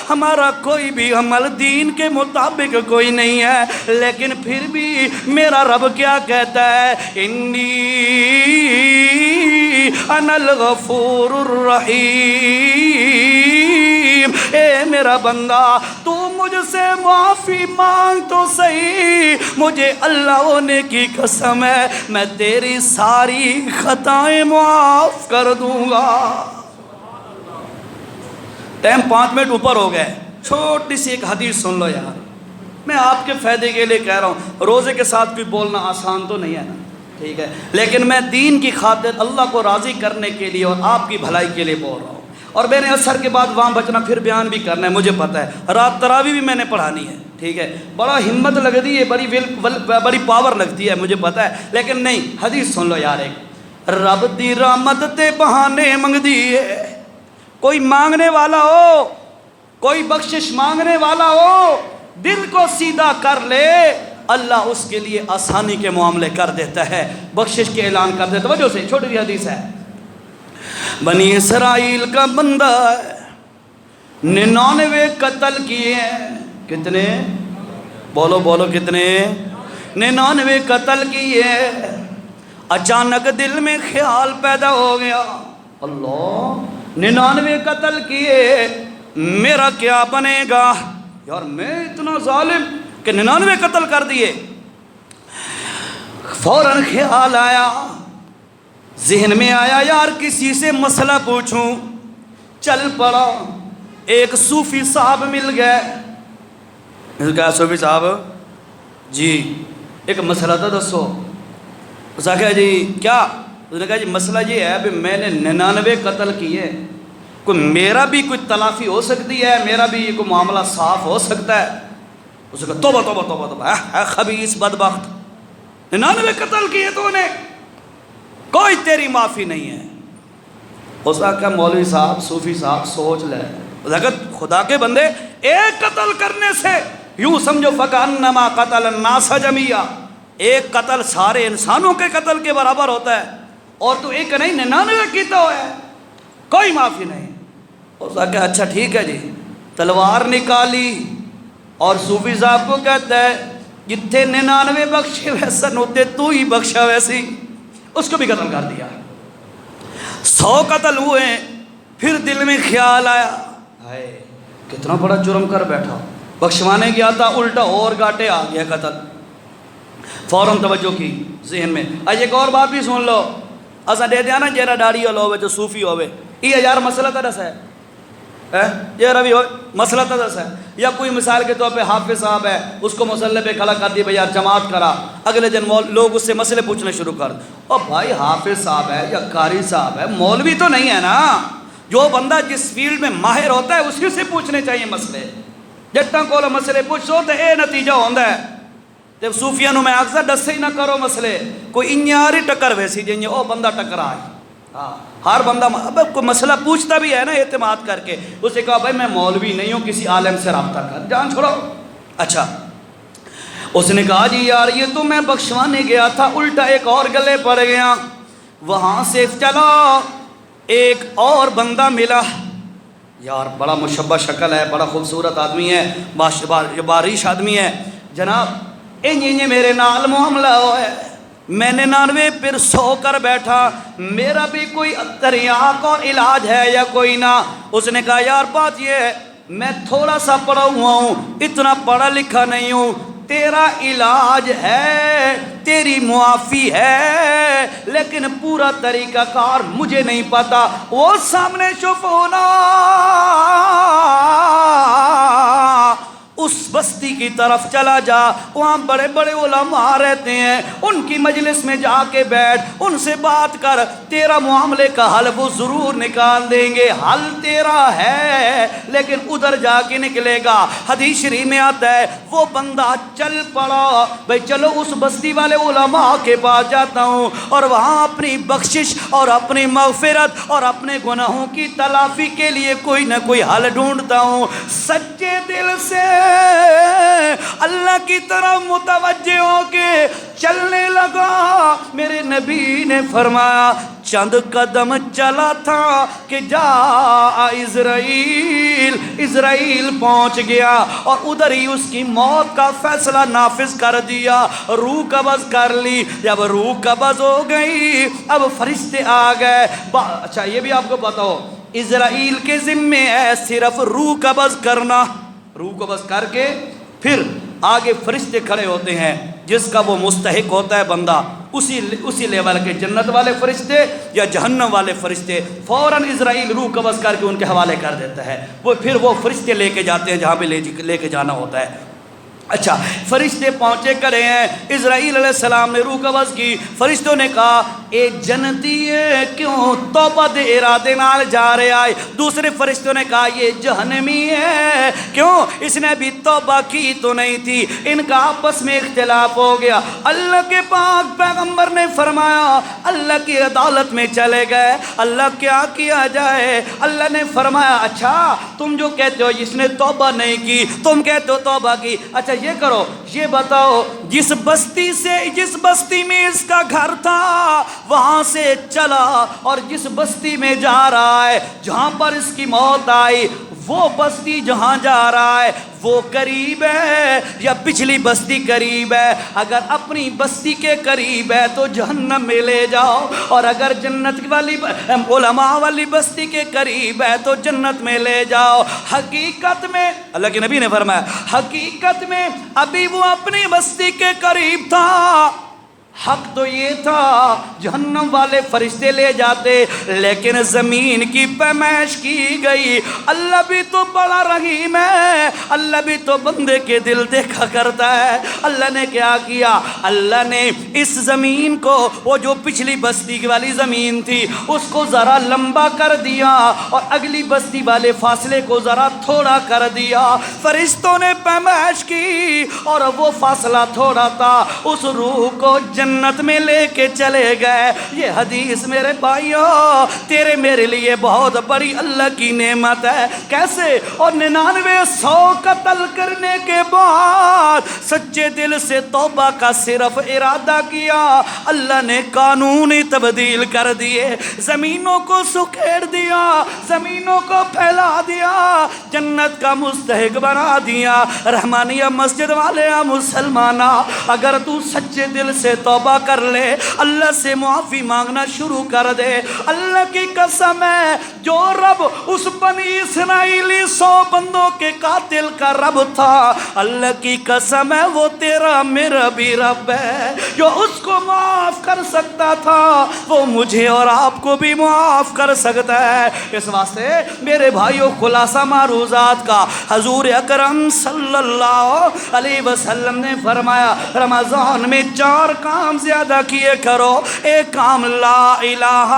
ہمارا کوئی بھی عمل دین کے مطابق کوئی نہیں ہے، لیکن پھر بھی میرا رب کیا کہتا ہے، انی انا الغفور الرحیم، اے میرا بندہ تو مجھ سے معافی مانگ تو صحیح، مجھے اللہ ہونے کی قسم ہے میں تیری ساری خطائیں معاف کر دوں گا۔ ٹائم 5 منٹ اوپر ہو گئے، چھوٹی سی ایک حدیث سن لو یار، میں آپ کے فائدے کے لیے کہہ رہا ہوں، روزے کے ساتھ بھی بولنا آسان تو نہیں ہے نا، ٹھیک ہے، لیکن میں دین کی خاطر اللہ کو راضی کرنے کے لیے اور آپ کی بھلائی کے لیے بول رہا ہوں۔ اور میں نے عصر کے بعد وہاں بچنا، پھر بیان بھی کرنا ہے، مجھے پتہ ہے، رات تراویح بھی میں نے پڑھانی ہے، ٹھیک ہے، بڑا ہمت لگتی ہے، بڑی پاور لگتی ہے، مجھے پتہ ہے، لیکن نہیں، حدیث سن لو یار ایک، رب دی رحمت تے بہانے منگ دیے، کوئی مانگنے والا ہو، کوئی بخشش مانگنے والا ہو، دل کو سیدھا کر لے، اللہ اس کے لیے آسانی کے معاملے کر دیتا ہے، بخشش کے اعلان کر دیتا ہے۔ توجہ سے چھوٹی سی حدیث ہے، بنی اسرائیل کا بندہ 99 قتل کیے ہیں، کتنے؟ بولو بولو کتنے؟ 99 قتل کیے، اچانک دل میں خیال پیدا ہو گیا، اللہ 99 قتل کیے، میرا کیا بنے گا؟ یار میں اتنا ظالم کہ 99 قتل کر دیے۔ فوراً خیال آیا، ذہن میں آیا یار کسی سے مسئلہ پوچھوں، چل پڑا، ایک صوفی صاحب مل گئے، مل گیا صوفی صاحب جی ایک مسئلہ تھا دسو، اس نے کہا جی کیا؟ اس نے کہا جی مسئلہ یہ ہے کہ میں نے 99 قتل کیے، کوئی میرا بھی کوئی تلافی ہو سکتی ہے، میرا بھی یہ کوئی معاملہ صاف ہو سکتا ہے؟ اس نے کہا توبہ توبہ توبہ توبہ، اے خبیث بدبخت، 99 قتل کیے تو نے، کوئی تیری معافی نہیں ہے۔ اس نے کہا مولوی صاحب صوفی صاحب سوچ لے، اس نے کہا خدا کے بندے ایک قتل کرنے سے یوں سمجھو فکأنما قتل الناس جميعا، ایک قتل سارے انسانوں کے قتل کے برابر ہوتا ہے، اور تو ایک نہیں 99 کیتا ہوا ہے، کوئی معافی نہیں۔ اس نے کہا اچھا ٹھیک ہے جی، تلوار نکالی اور صوفی صاحب کو کہتا ہے جتنے 99 بخشے ویسن ہوتے تو ہی بخشا ویسی، اس کو بھی قتل کر دیا۔ 100 قتل ہوئے، پھر دل میں خیال آیا ہائے کتنا بڑا جرم کر بیٹھا، بخشوانے گیا تھا الٹا اور گاٹے آ گیا قتل، فوراً توجہ کی ذہن میں۔ آج ایک اور بات بھی سن لو، اسا دے دیا نا جیرا داڑھی والا ہوئے جو صوفی ہوئے، یہ یار مسئلہ تا دس ہے، یہ روی ہو مسئلہ تا دس ہے، یا کوئی مثال کے طور پہ حافظ صاحب ہے، اس کو مسئلے پہ کھڑا کر دی بھئی یار جماعت کرا، اگلے دن لوگ اس سے مسئلے پوچھنے شروع کر، اور بھائی حافظ صاحب ہے یا قاری صاحب ہے، مولوی تو نہیں ہے نا، جو بندہ جس فیلڈ میں ماہر ہوتا ہے اسی سے پوچھنے چاہیے مسئلے، جٹاں کولو مسئلے پوچھو تو اے نتیجہ ہوندہ ہے۔ جب صوفیانوں میں اکثر دس ہی نہ کرو مسئلے، کوئی انیاری ٹکر ویسی جنجے او بندہ ٹکر آئے، ہر بندہ اب کوئی مسئلہ پوچھتا بھی ہے نا اعتماد کر کے، اسے کہا بھائی میں مولوی نہیں ہوں، کسی عالم سے رابطہ کر، جان چھوڑو۔ اچھا اس نے کہا جی یار یہ تو میں بخشوانے گیا تھا، الٹا ایک اور گلے پڑ گیا، وہاں سے چلا ایک اور بندہ ملا، یار بڑا مشبہ شکل ہے، بڑا خوبصورت آدمی ہے، باریش آدمی ہے، جناب انجی میرے نال معاملہ ہے، میں نے 99 پھر 100 کر بیٹھا، میرا بھی کوئی تریاق اور علاج ہے یا کوئی نہ؟ اس نے کہا یار بات یہ ہے میں تھوڑا سا پڑھا ہوا ہوں، اتنا پڑھا لکھا نہیں ہوں، تیرا علاج ہے میری معافی ہے لیکن پورا طریقہ کار مجھے نہیں پتا. وہ سامنے شوف ہونا اس بستی کی طرف چلا جا, وہاں بڑے بڑے علماء رہتے ہیں, ان کی مجلس میں جا کے بیٹھ, ان سے بات کر, تیرا معاملے کا حل وہ ضرور نکال دیں گے. حل تیرا ہے لیکن ادھر جا کے نکلے گا. حدیث شریف میں آتا ہے وہ بندہ چل پڑا, بھائی چلو اس بستی والے علماء کے پاس جاتا ہوں اور وہاں اپنی بخشش اور اپنی مغفرت اور اپنے گناہوں کی تلافی کے لیے کوئی نہ کوئی حل ڈھونڈتا ہوں. سچے دل سے اللہ کی طرف متوجہ ہو کے چلنے لگا. میرے نبی نے فرمایا چند قدم چلا تھا کہ جا اسرائیل پہنچ گیا اور ادھر ہی اس کی موت کا فیصلہ نافذ کر دیا, روح قبض کر لی. جب روح قبض ہو گئی اب فرشتے آ گئے. اچھا یہ بھی آپ کو پتا ہو اسرائیل کے ذمے ہے صرف روح قبض کرنا. روح قبض کر کے پھر آگے فرشتے کھڑے ہوتے ہیں, جس کا وہ مستحق ہوتا ہے بندہ, اسی لیول کے جنت والے فرشتے یا جہنم والے فرشتے فوراً اسرائیل روح قبض کر کے ان کے حوالے کر دیتا ہے. وہ پھر وہ فرشتے لے کے جاتے ہیں جہاں پہ لے کے جانا ہوتا ہے. اچھا فرشتے پہنچے کرے ہیں, اسرائیل علیہ السلام نے روح قبض کی. فرشتوں نے کہا اے جنتی ہے کیوں توبہ دے ارادے نال جا رہے آئے. دوسرے فرشتوں نے کہا یہ جہنمی ہے کیوں, اس نے بھی توبہ کی تو نہیں تھی. ان کا آپس میں اختلاف ہو گیا. اللہ کے پاک پیغمبر نے فرمایا اللہ کی عدالت میں چلے گئے, اللہ کیا کیا جائے. اللہ نے فرمایا اچھا تم جو کہتے ہو اس نے توبہ نہیں کی, تم کہتے ہو توبہ کی, اچھا یہ کرو یہ بتاؤ جس بستی میں اس کا گھر تھا وہاں سے چلا اور جس بستی میں جا رہا ہے جہاں پر اس کی موت آئی وہ بستی جہاں جا رہا ہے وہ قریب ہے یا پچھلی بستی قریب ہے. اگر اپنی بستی کے قریب ہے تو جہنم میں لے جاؤ, اور اگر جنت والی علماء والی بستی کے قریب ہے تو جنت میں لے جاؤ. حقیقت میں اللہ کے نبی نے فرمایا حقیقت میں ابھی وہ اپنی بستی کے قریب تھا. حق تو یہ تھا جہنم والے فرشتے لے جاتے, لیکن زمین کی پیمائش کی گئی. اللہ بھی تو بڑا رحیم ہے, اللہ بھی تو بندے کے دل دیکھا کرتا ہے. اللہ نے کیا کیا, اللہ نے اس زمین کو, وہ جو پچھلی بستی والی زمین تھی اس کو ذرا لمبا کر دیا اور اگلی بستی والے فاصلے کو ذرا تھوڑا کر دیا. فرشتوں نے پیمائش کی اور وہ فاصلہ تھوڑا تھا, اس روح کو جنت میں لے کے چلے گئے. یہ حدیث میرے بھائیوں تیرے میرے لیے بہت بڑی اللہ کی نعمت ہے. کیسے, اور 99 قتل کرنے کے بعد سچے دل سے توبہ کا صرف ارادہ کیا, اللہ نے قانون تبدیل کر دیے, زمینوں کو سکھیڑ دیا, زمینوں کو پھیلا دیا, جنت کا مستحق بنا دیا. رحمانیہ مسجد والے مسلمانہ اگر تو سچے دل سے توبہ کر لے, اللہ سے معافی مانگنا شروع کر دے, اللہ کی قسم ہے جو رب اس بنی اسرائیلی 100 بندوں کے قاتل کا رب تھا, اللہ کی قسم ہے وہ تیرا میرا بھی رب ہے. جو اس کو معاف کر سکتا تھا وہ مجھے اور آپ کو بھی معاف کر سکتا ہے. اس واسطے میرے بھائیوں خلاصہ معروضات کا حضور اکرم صلی اللہ علیہ وسلم نے فرمایا رمضان میں 4 کام زیادہ کیے کرو. ایک کام لا الہ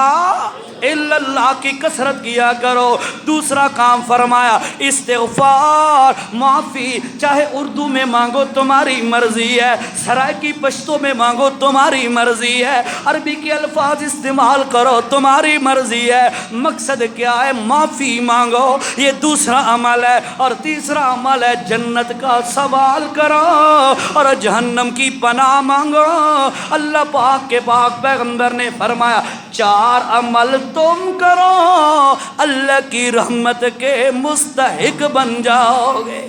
الا اللہ کی کثرت کیا کرو. دوسرا کام فرمایا استغفار, معافی چاہے اردو میں مانگو تمہاری مرضی ہے, سرائکی پشتو میں مانگو تمہاری مرضی ہے, عربی کے الفاظ استعمال کرو تمہاری مرضی ہے. مقصد کیا ہے, معافی مانگو, یہ دوسرا عمل ہے. اور تیسرا عمل ہے جنت کا سوال کرو اور جہنم کی پناہ مانگو. اللہ پاک کے پاک پیغمبر نے فرمایا 4 عمل تم کرو اللہ کی رحمت کے مستحق بن جاؤ گے.